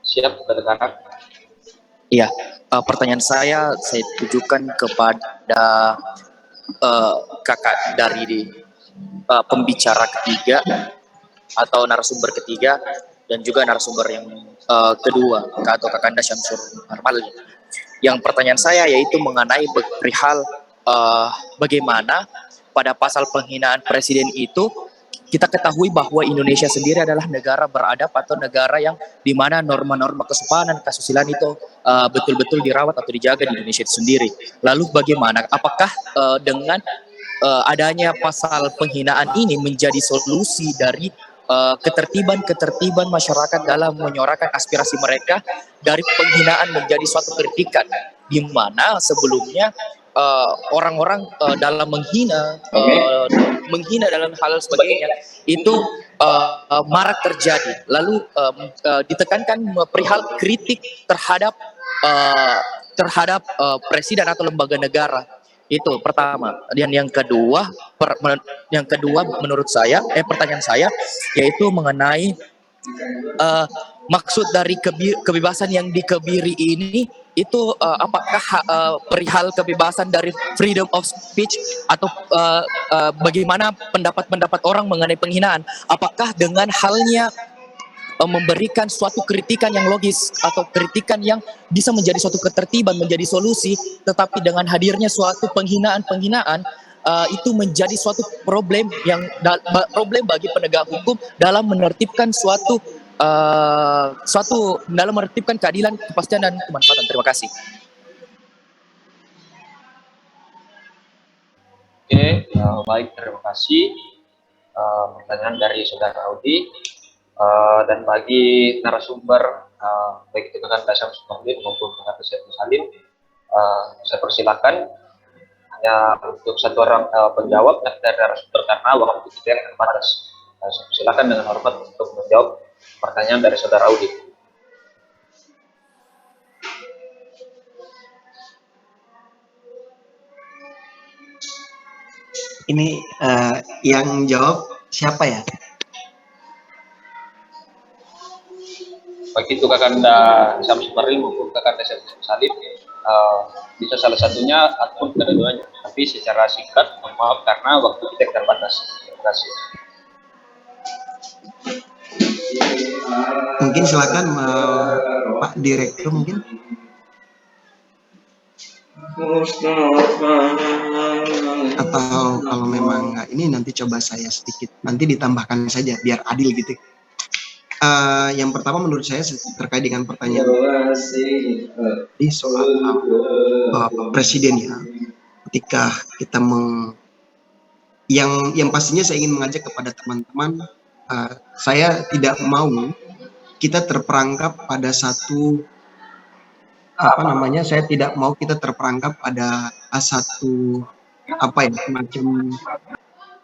Speaker 2: Siap, kedengaran.
Speaker 7: Iya, pertanyaan saya tujukan kepada kakak dari pembicara ketiga atau narasumber ketiga dan juga narasumber yang kedua atau Kakanda Syamsur Armal. Yang pertanyaan saya yaitu mengenai perihal bagaimana pada pasal penghinaan presiden itu kita ketahui bahwa Indonesia sendiri adalah negara beradab atau negara yang di mana norma-norma kesopanan, kesusilaan itu betul-betul dirawat atau dijaga di Indonesia itu sendiri. Lalu bagaimana? Apakah dengan adanya pasal penghinaan ini menjadi solusi dari ketertiban masyarakat dalam menyuarakan aspirasi mereka dari penghinaan menjadi suatu kritikan, di mana sebelumnya orang-orang dalam menghina dalam hal sebagainya itu marak terjadi. Lalu ditekankan perihal kritik terhadap presiden atau lembaga negara. Itu pertama. Dan yang kedua menurut saya pertanyaan saya yaitu mengenai eh, maksud dari kebebasan yang dikebiri ini itu apakah perihal kebebasan dari freedom of speech atau bagaimana pendapat-pendapat orang mengenai penghinaan? Apakah dengan halnya memberikan suatu kritikan yang logis atau kritikan yang bisa menjadi suatu ketertiban, menjadi solusi, tetapi dengan hadirnya suatu penghinaan-penghinaan itu menjadi suatu problem yang problem bagi penegak hukum dalam menertibkan dalam menertibkan keadilan, kepastian dan kemanfaatan. Terima kasih.
Speaker 2: Oke, baik, terima kasih. Pertanyaan dari saudara Audi. Dan bagi narasumber, baik itu dengan Dasar Sukamdin maupun dengan Dasar Salim, saya persilakan hanya untuk satu orang penjawab dari narasumber karena waktu kita yang terbatas. Saya persilakan dengan hormat untuk menjawab pertanyaan dari saudara Audi.
Speaker 8: Ini yang jawab siapa ya?
Speaker 2: Baik itu Kakanda Syamsul Marlim maupun Kakanda Syamsul Salim, bisa salah satunya ataupun kedua-duanya, tapi secara singkat, mohon maaf karena waktu kita terbatas. Terima kasih.
Speaker 8: Mungkin silakan Pak Direktur mungkin. Atau kalau memang nggak ini nanti coba saya sedikit, nanti ditambahkan saja biar adil gitu. Yang pertama menurut saya terkait dengan pertanyaan di soal presiden ya, ketika kita yang pastinya saya ingin mengajak kepada teman-teman, saya tidak mau kita terperangkap pada satu saya tidak mau kita terperangkap pada satu semacam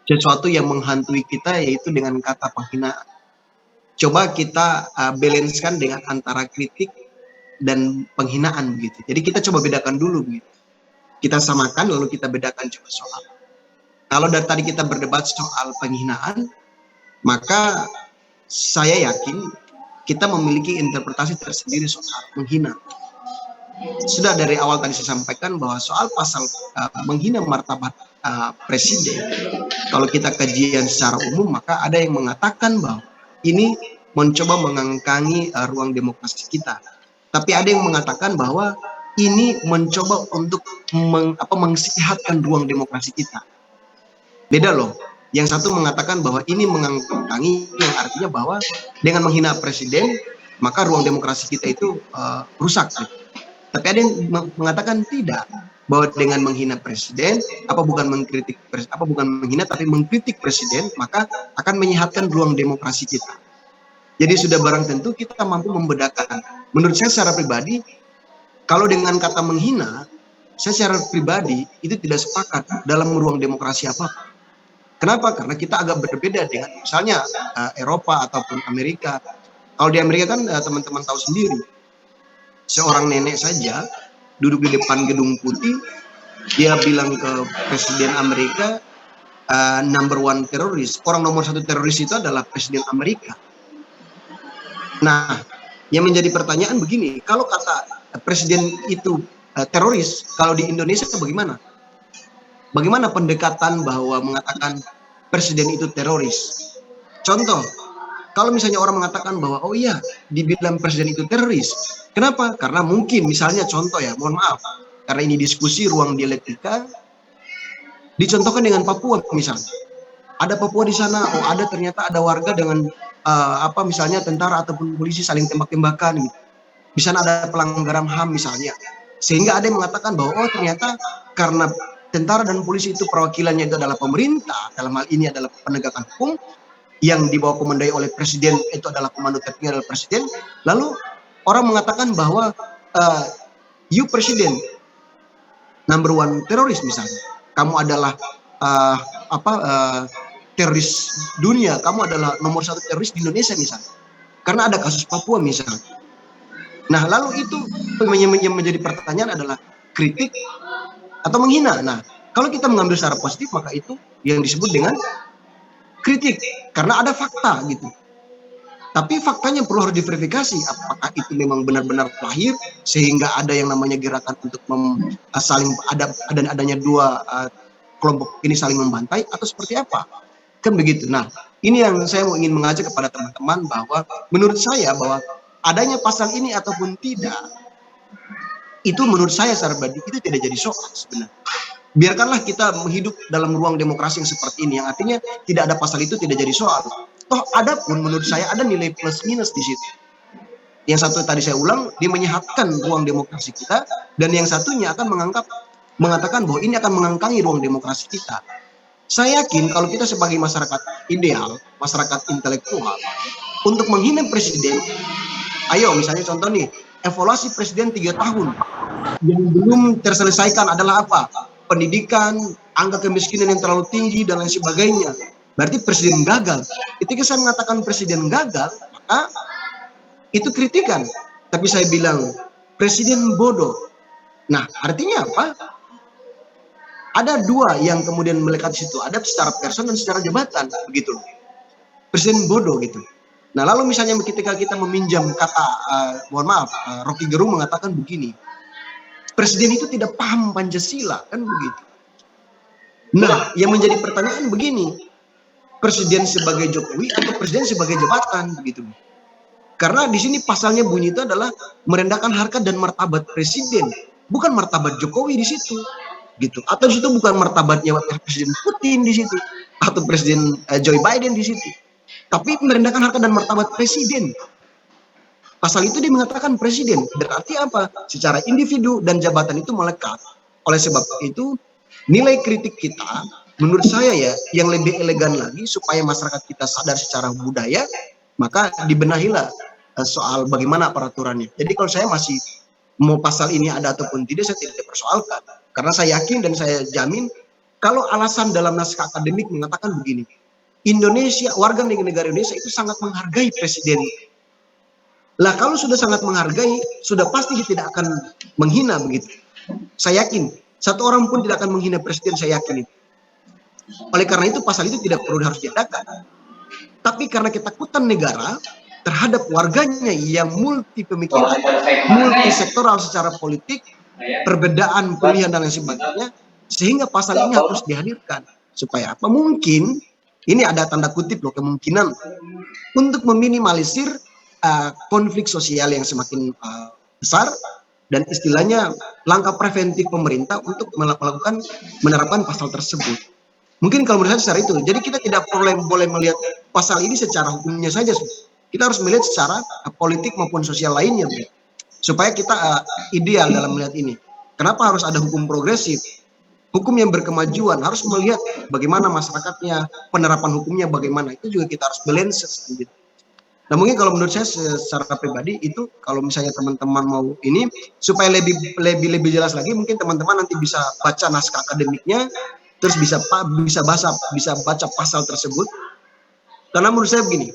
Speaker 8: sesuatu yang menghantui kita, yaitu dengan kata penghinaan. Coba kita balancekan dengan antara kritik dan penghinaan begitu. Jadi kita coba bedakan dulu begitu. Kita samakan lalu kita bedakan coba soal. Kalau dari tadi kita berdebat soal penghinaan, maka saya yakin kita memiliki interpretasi tersendiri soal menghina. Sudah dari awal tadi saya sampaikan bahwa soal pasal menghina martabat presiden, kalau kita kajian secara umum, maka ada yang mengatakan bahwa ini mencoba mengangkangi ruang demokrasi kita. Tapi ada yang mengatakan bahwa ini mencoba untuk mengsehatkan ruang demokrasi kita. Beda loh. Yang satu mengatakan bahwa ini mengangkangi, yang artinya bahwa dengan menghina presiden, maka ruang demokrasi kita itu rusak. Tapi ada yang mengatakan tidak, bahwa dengan menghina presiden, bukan menghina tapi mengkritik presiden, maka akan menyehatkan ruang demokrasi kita. Jadi sudah barang tentu kita mampu membedakan. Menurut saya secara pribadi, kalau dengan kata menghina, saya secara pribadi itu tidak sepakat dalam ruang demokrasi apapun. Kenapa? Karena kita agak berbeda dengan misalnya Eropa ataupun Amerika. Kalau di Amerika kan teman-teman tahu sendiri, seorang nenek saja duduk di depan gedung putih, dia bilang ke presiden Amerika, number one teroris, orang nomor satu teroris itu adalah presiden Amerika. Nah, yang menjadi pertanyaan begini, kalau kata presiden itu teroris, kalau di Indonesia bagaimana? Bagaimana pendekatan bahwa mengatakan presiden itu teroris? Contoh, kalau misalnya orang mengatakan bahwa oh iya, dibilang presiden itu teroris. Kenapa? Karena mungkin misalnya contoh ya, mohon maaf, karena ini diskusi ruang dialektika, dicontohkan dengan Papua misalnya. Ada Papua di sana, oh ada ternyata ada warga dengan misalnya tentara ataupun polisi saling tembak-tembakan gitu. Di sana ada pelanggaran HAM misalnya. Sehingga ada yang mengatakan bahwa oh ternyata karena tentara dan polisi itu perwakilannya itu adalah pemerintah, dalam hal ini adalah penegakan hukum yang dibawa komandoi oleh presiden, itu adalah komando tertinggi adalah presiden. Lalu orang mengatakan bahwa you presiden number one teroris misalnya. Kamu adalah teroris dunia, kamu adalah nomor satu teroris di Indonesia misalnya, karena ada kasus Papua misalnya. Nah lalu itu yang menjadi pertanyaan adalah kritik atau menghina. Nah kalau kita mengambil secara positif, maka itu yang disebut dengan kritik, karena ada fakta gitu. Tapi faktanya perlu harus diverifikasi apakah itu memang benar-benar lahir sehingga ada yang namanya gerakan untuk saling adanya dua kelompok ini saling membantai atau seperti apa, kan begitu. Nah, ini yang saya ingin mengajak kepada teman-teman bahwa menurut saya bahwa adanya pasal ini ataupun tidak, itu menurut saya secara pribadi itu tidak jadi soal sebenarnya. Biarkanlah kita hidup dalam ruang demokrasi yang seperti ini, yang artinya tidak ada pasal itu tidak jadi soal. Toh ada pun menurut saya ada nilai plus minus di situ. Yang satu tadi saya ulang, dia menyehatkan ruang demokrasi kita, dan yang satunya akan mengatakan bahwa ini akan mengangkangi ruang demokrasi kita. Saya yakin kalau kita sebagai masyarakat ideal, masyarakat intelektual, untuk menghina presiden, ayo misalnya contoh nih, evaluasi presiden 3 tahun, yang belum terselesaikan adalah apa? Pendidikan, angka kemiskinan yang terlalu tinggi, dan lain sebagainya. Berarti presiden gagal. Ketika saya mengatakan presiden gagal, maka itu kritikan. Tapi saya bilang, presiden bodoh. Nah, artinya apa? Ada dua yang kemudian melekat di situ. Ada secara person dan secara jabatan. Begitu. Presiden bodoh gitu. Nah, lalu misalnya ketika kita meminjam kata, mohon maaf, Rocky Gerung mengatakan begini, presiden itu tidak paham Pancasila, kan begitu. Nah, yang menjadi pertanyaan begini, presiden sebagai Jokowi atau presiden sebagai jabatan, begitu. Karena di sini pasalnya bunyi itu adalah merendahkan harkat dan martabat presiden, bukan martabat Jokowi di situ, gitu. Atau di situ bukan martabatnya Presiden Putin di situ, atau Presiden Joe Biden di situ, tapi merendahkan harkat dan martabat presiden. Pasal itu dia mengatakan presiden, berarti apa? Secara individu dan jabatan itu melekat. Oleh sebab itu, nilai kritik kita, menurut saya ya, yang lebih elegan lagi supaya masyarakat kita sadar secara budaya, maka dibenahilah soal bagaimana peraturannya. Jadi kalau saya masih mau pasal ini ada ataupun tidak, saya tidak persoalkan. Karena saya yakin dan saya jamin, kalau alasan dalam naskah akademik mengatakan begini, Indonesia, warga negara Indonesia itu sangat menghargai presiden. Lah kalau sudah sangat menghargai, sudah pasti dia tidak akan menghina begitu. Saya yakin, satu orang pun tidak akan menghina presiden, saya yakin itu. Oleh karena itu pasal itu tidak perlu harus diadakan. Tapi karena ketakutan negara terhadap warganya yang multi pemikiran, multi sektoral secara politik, perbedaan pilihan dan lain sebagainya, sehingga pasal ini harus dihadirkan. Supaya apa? Mungkin, ini ada tanda kutip loh, kemungkinan untuk meminimalisir konflik sosial yang semakin besar, dan istilahnya langkah preventif pemerintah untuk melakukan menerapkan pasal tersebut. Mungkin kalau menurut saya secara itu. Jadi kita tidak boleh melihat pasal ini secara hukumnya saja. Kita harus melihat secara politik maupun sosial lainnya, supaya kita ideal dalam melihat ini. Kenapa harus ada hukum progresif? Hukum yang berkemajuan harus melihat bagaimana masyarakatnya, penerapan hukumnya bagaimana. Itu juga kita harus balance gitu. Nah mungkin kalau menurut saya secara pribadi itu, kalau misalnya teman-teman mau ini supaya lebih jelas lagi, mungkin teman-teman nanti bisa baca naskah akademiknya, terus bisa baca pasal tersebut. Karena menurut saya begini,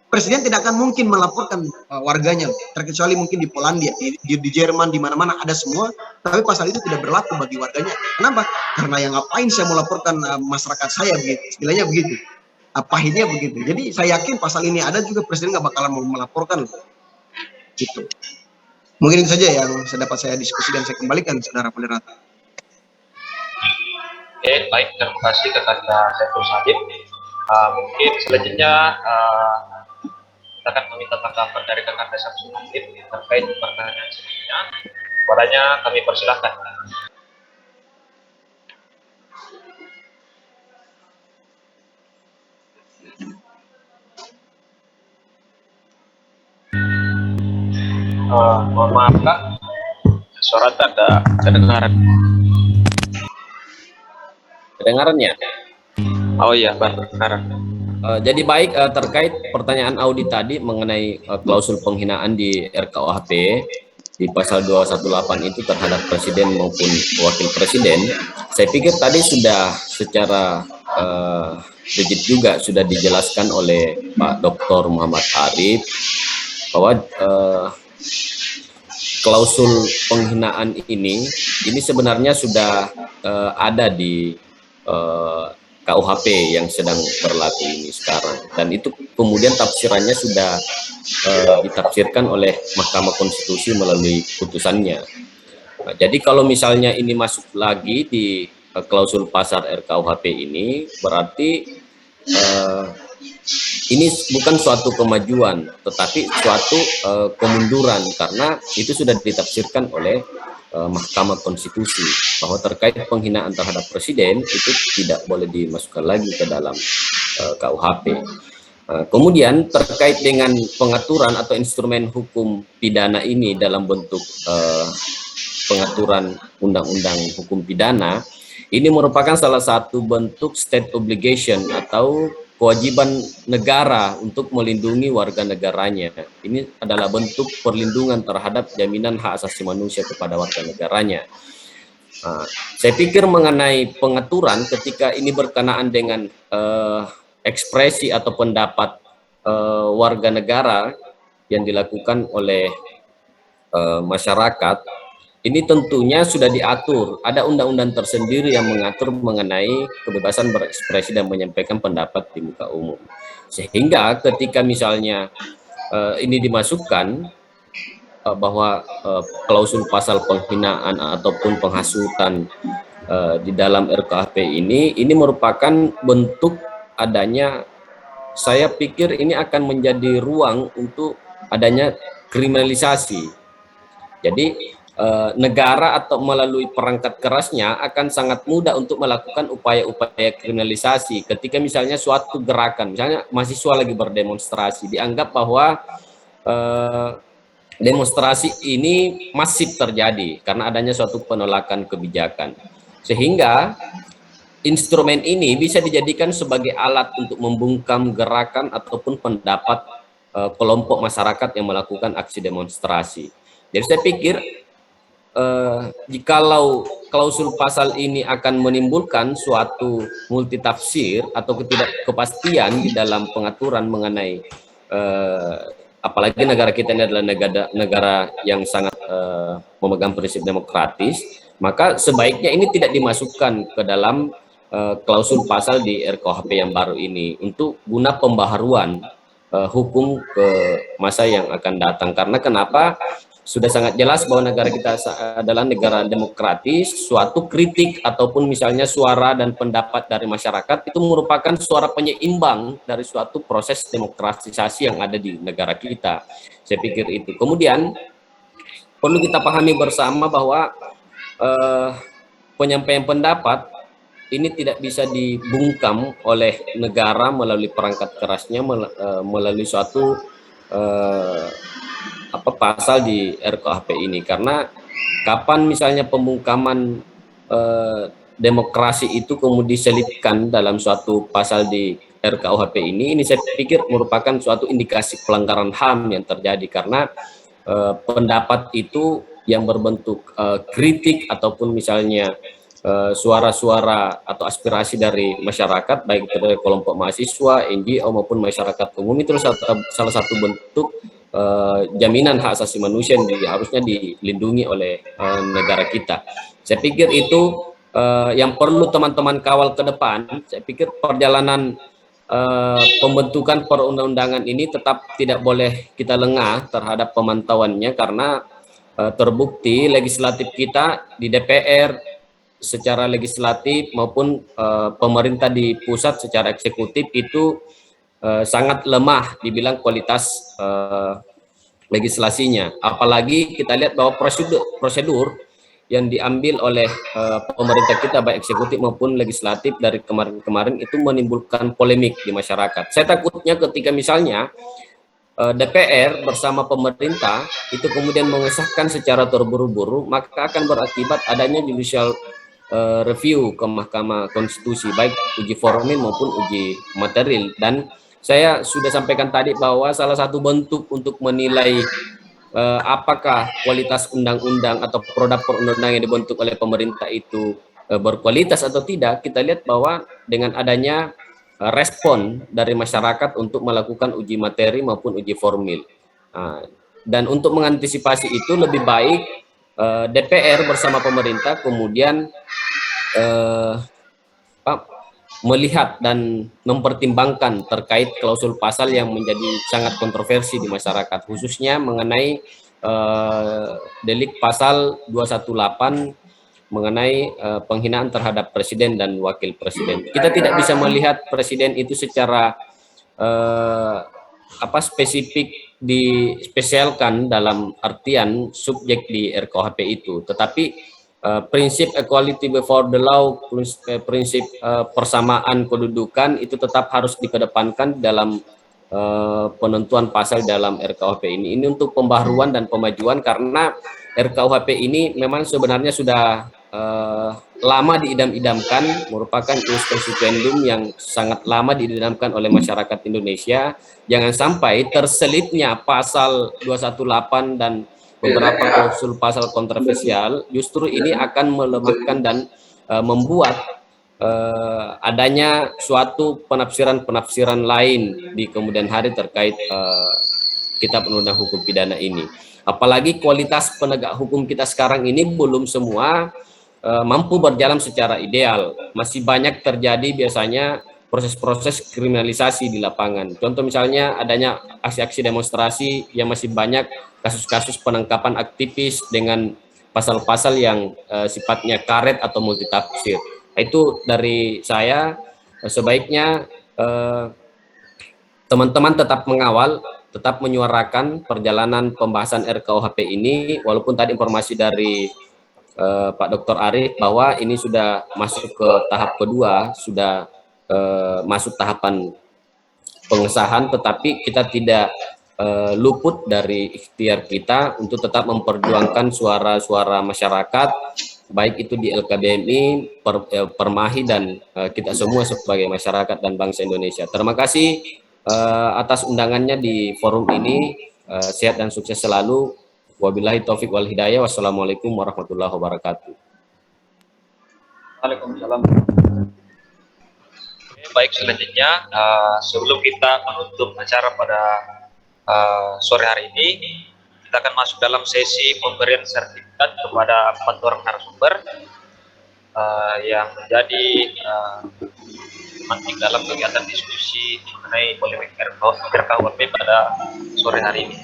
Speaker 8: presiden tidak akan mungkin melaporkan warganya, terkecuali mungkin di Polandia, di Jerman, di mana-mana ada semua, tapi pasal itu tidak berlaku bagi warganya. Kenapa? Karena yang ngapain saya melaporkan masyarakat saya begitu, istilahnya begitu. Pahitnya begitu. Jadi saya yakin pasal ini ada juga presiden nggak bakalan mau melaporkan loh. Gitu. Mungkin itu saja yang dapat saya diskusi dan saya kembalikan, saudara moderator.
Speaker 2: Oke, baik, terima kasih kepada Saiful Salim. Mungkin selanjutnya kita akan meminta tanggapan dari kakak Samsul Hakim terkait pertanyaan selanjutnya. Kepadanya kami persilahkan. Mohon maaf Kak, suara tak ada kedengaran.
Speaker 5: Kedengarannya?
Speaker 2: Oh iya, baru kedengaran.
Speaker 5: Jadi baik, terkait pertanyaan Audi tadi mengenai klausul penghinaan di RKUHP di pasal 218 itu terhadap presiden maupun wakil presiden, saya pikir tadi sudah secara rigid juga sudah dijelaskan oleh Pak Dr. Muhammad Arif bahwa klausul penghinaan ini sebenarnya sudah ada di
Speaker 9: KUHP yang sedang berlaku ini sekarang, dan itu kemudian tafsirannya sudah ditafsirkan oleh Mahkamah Konstitusi melalui putusannya. Nah, jadi kalau misalnya ini masuk lagi di klausul pasar RKUHP ini, berarti ini bukan suatu kemajuan, tetapi suatu kemunduran, karena itu sudah ditafsirkan oleh Mahkamah Konstitusi bahwa terkait penghinaan terhadap presiden itu tidak boleh dimasukkan lagi ke dalam KUHP. Kemudian terkait dengan pengaturan atau instrumen hukum pidana ini dalam bentuk pengaturan undang-undang hukum pidana, ini merupakan salah satu bentuk state obligation atau kewajiban negara untuk melindungi warga negaranya. Ini adalah bentuk perlindungan terhadap jaminan hak asasi manusia kepada warga negaranya. Saya pikir mengenai pengaturan ketika ini berkenaan dengan ekspresi atau pendapat warga negara yang dilakukan oleh masyarakat, ini tentunya sudah diatur. Ada undang-undang tersendiri yang mengatur mengenai kebebasan berekspresi dan menyampaikan pendapat di muka umum. Sehingga ketika misalnya ini dimasukkan bahwa klausul pasal penghinaan ataupun penghasutan di dalam RKUHP ini merupakan bentuk adanya, saya pikir ini akan menjadi ruang untuk adanya kriminalisasi. Jadi negara atau melalui perangkat kerasnya akan sangat mudah untuk melakukan upaya-upaya kriminalisasi ketika misalnya suatu gerakan, misalnya mahasiswa lagi berdemonstrasi, dianggap bahwa demonstrasi ini masif terjadi karena adanya suatu penolakan kebijakan, sehingga instrumen ini bisa dijadikan sebagai alat untuk membungkam gerakan ataupun pendapat kelompok masyarakat yang melakukan aksi demonstrasi. Jadi saya pikir jikalau klausul pasal ini akan menimbulkan suatu multitafsir atau ketidakpastian di dalam pengaturan mengenai apalagi negara kita ini adalah negara yang sangat memegang prinsip demokratis, maka sebaiknya ini tidak dimasukkan ke dalam klausul pasal di RKUHP yang baru ini untuk guna pembaharuan hukum ke masa yang akan datang. Karena kenapa? Sudah sangat jelas bahwa negara kita adalah negara demokratis, suatu kritik ataupun misalnya suara dan pendapat dari masyarakat itu merupakan suara penyeimbang dari suatu proses demokratisasi yang ada di negara kita. Saya pikir itu. Kemudian perlu kita pahami bersama bahwa penyampaian pendapat ini tidak bisa dibungkam oleh negara melalui perangkat kerasnya, melalui suatu pasal di RKUHP ini, karena kapan misalnya pembungkaman demokrasi itu kemudian diselipkan dalam suatu pasal di RKUHP ini saya pikir merupakan suatu indikasi pelanggaran HAM yang terjadi, karena pendapat itu yang berbentuk kritik ataupun misalnya suara-suara atau aspirasi dari masyarakat, baik dari kelompok mahasiswa, NGO maupun masyarakat umum, itu salah satu bentuk jaminan hak asasi manusia yang harusnya dilindungi oleh negara kita. Saya pikir itu yang perlu teman-teman kawal ke depan. Saya pikir perjalanan pembentukan perundang-undangan ini tetap tidak boleh kita lengah terhadap pemantauannya, karena terbukti legislatif kita di DPR secara legislatif maupun pemerintah di pusat secara eksekutif itu sangat lemah dibilang kualitas legislasinya. Apalagi kita lihat bahwa prosedur yang diambil oleh pemerintah kita baik eksekutif maupun legislatif dari kemarin-kemarin itu menimbulkan polemik di masyarakat. Saya takutnya ketika misalnya DPR bersama pemerintah itu kemudian mengesahkan secara terburu-buru, maka akan berakibat adanya judicial review ke Mahkamah Konstitusi, baik uji formil maupun uji material. Dan saya sudah sampaikan tadi bahwa salah satu bentuk untuk menilai apakah kualitas undang-undang atau produk perundang-undang yang dibentuk oleh pemerintah itu berkualitas atau tidak, kita lihat bahwa dengan adanya respon dari masyarakat untuk melakukan uji materi maupun uji formil. Dan untuk mengantisipasi itu lebih baik DPR bersama pemerintah kemudian melihat dan mempertimbangkan terkait klausul pasal yang menjadi sangat kontroversi di masyarakat, khususnya mengenai delik pasal 218 mengenai penghinaan terhadap presiden dan wakil presiden. Kita tidak bisa melihat presiden itu secara spesifik dispesialkan dalam artian subjek di RKUHP itu, tetapi prinsip equality before the law, prinsip persamaan kedudukan itu tetap harus dikedepankan dalam penentuan pasal dalam RKUHP ini. Ini untuk pembaharuan dan pemajuan, karena RKUHP ini memang sebenarnya sudah lama diidam-idamkan, merupakan jus constituendum yang sangat lama diidamkan oleh masyarakat Indonesia. Jangan sampai terselipnya pasal 218 dan beberapa klausul pasal kontroversial justru ini akan melemahkan dan membuat adanya suatu penafsiran-penafsiran lain di kemudian hari terkait kitab undang-undang hukum pidana ini. Apalagi kualitas penegak hukum kita sekarang ini belum semua mampu berjalan secara ideal. Masih banyak terjadi biasanya proses-proses kriminalisasi di lapangan. Contoh misalnya adanya aksi-aksi demonstrasi yang masih banyak kasus-kasus penangkapan aktivis dengan pasal-pasal yang sifatnya karet atau multitafsir. Itu dari saya, sebaiknya teman-teman tetap mengawal, tetap menyuarakan perjalanan pembahasan RKUHP ini, walaupun tadi informasi dari Pak Dr. Arief bahwa ini sudah masuk ke tahap kedua, sudah masuk tahapan pengesahan, tetapi kita tidak luput dari ikhtiar kita untuk tetap memperjuangkan suara-suara masyarakat, baik itu di LKBMI, Permahi, dan kita semua sebagai masyarakat dan bangsa Indonesia. Terima kasih atas undangannya di forum ini. Sehat dan sukses selalu. Wabillahi taufik wal hidayah. Wassalamualaikum warahmatullahi wabarakatuh.
Speaker 2: Waalaikumsalam. Baik, selanjutnya sebelum kita menutup acara pada sore hari ini, kita akan masuk dalam sesi pemberian sertifikat kepada 4 orang narasumber yang menjadi penting dalam kegiatan diskusi mengenai polemik RKUHP pada sore hari ini.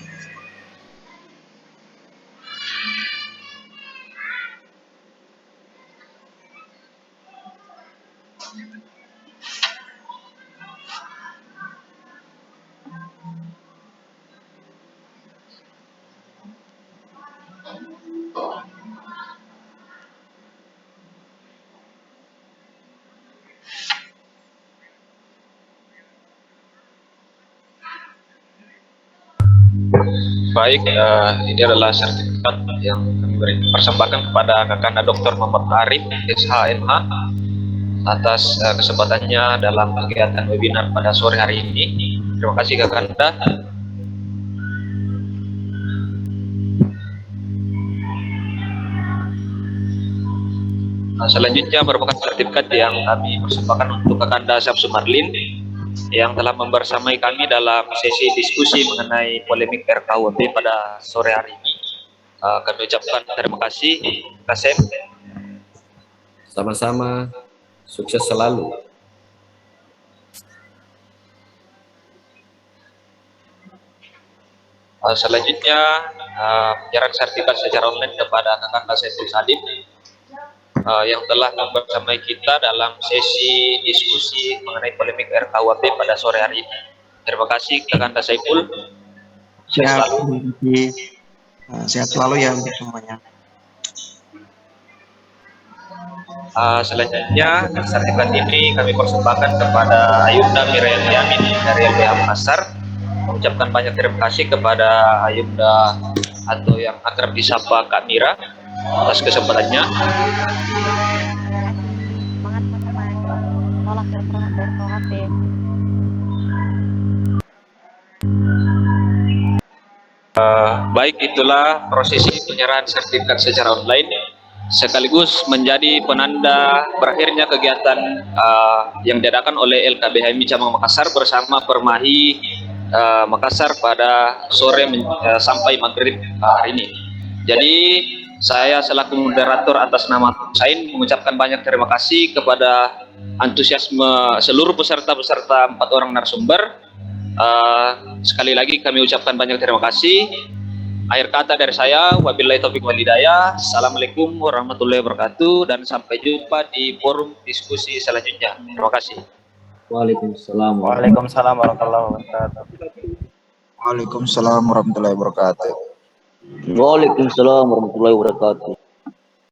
Speaker 2: Baik, ini adalah sertifikat yang kami persembahkan kepada Kakanda Dr. Muhammad Arief, SHMH, atas kesempatannya dalam kegiatan webinar pada sore hari ini. Terima kasih Kakanda. Selanjutnya merupakan sertifikat yang kami persembahkan untuk Kakanda Syamsu Marlin yang telah membersamai kami dalam sesi diskusi mengenai polemik RKUHP pada sore hari ini. Kami ucapkan terima kasih, Kasem.
Speaker 9: Sama-sama, sukses selalu.
Speaker 2: Selanjutnya penyerahan sertifikat secara online kepada Kakanda Saiful Salim yang telah membersamai kita dalam sesi diskusi mengenai polemik RKUHP pada sore hari ini. Terima kasih Kakanda Saiful.
Speaker 8: Sehat selalu. Sehat selalu ya untuk semuanya.
Speaker 2: Selanjutnya sertifikat ini kami persembahkan kepada Ayunda Miriam Yamin dari LBH Makassar. Mengucapkan banyak terima kasih kepada Ayunda atau yang akrab disapa Kak Mira atas kesempatannya.
Speaker 1: Semangat teman-teman, tolak RKUHP.
Speaker 2: Baik, itulah prosesi penyerahan sertifikat secara online sekaligus menjadi penanda berakhirnya kegiatan yang diadakan oleh LKBHMI Cabang Makassar bersama Permahi Makassar pada sore sampai maghrib hari ini. Jadi saya selaku moderator atas nama Husain mengucapkan banyak terima kasih kepada antusiasme seluruh peserta-peserta 4 orang narasumber. Sekali lagi kami ucapkan banyak terima kasih. Akhir kata dari saya, wabillahi taufiq wal hidayah. Assalamualaikum warahmatullahi wabarakatuh dan sampai jumpa di forum diskusi selanjutnya. Terima kasih.
Speaker 4: Waalaikumsalam.
Speaker 10: Waalaikumsalam warahmatullahi wabarakatuh.
Speaker 11: Waalaikumsalam warahmatullahi wabarakatuh.
Speaker 12: Waalaikumsalam warahmatullahi wabarakatuh.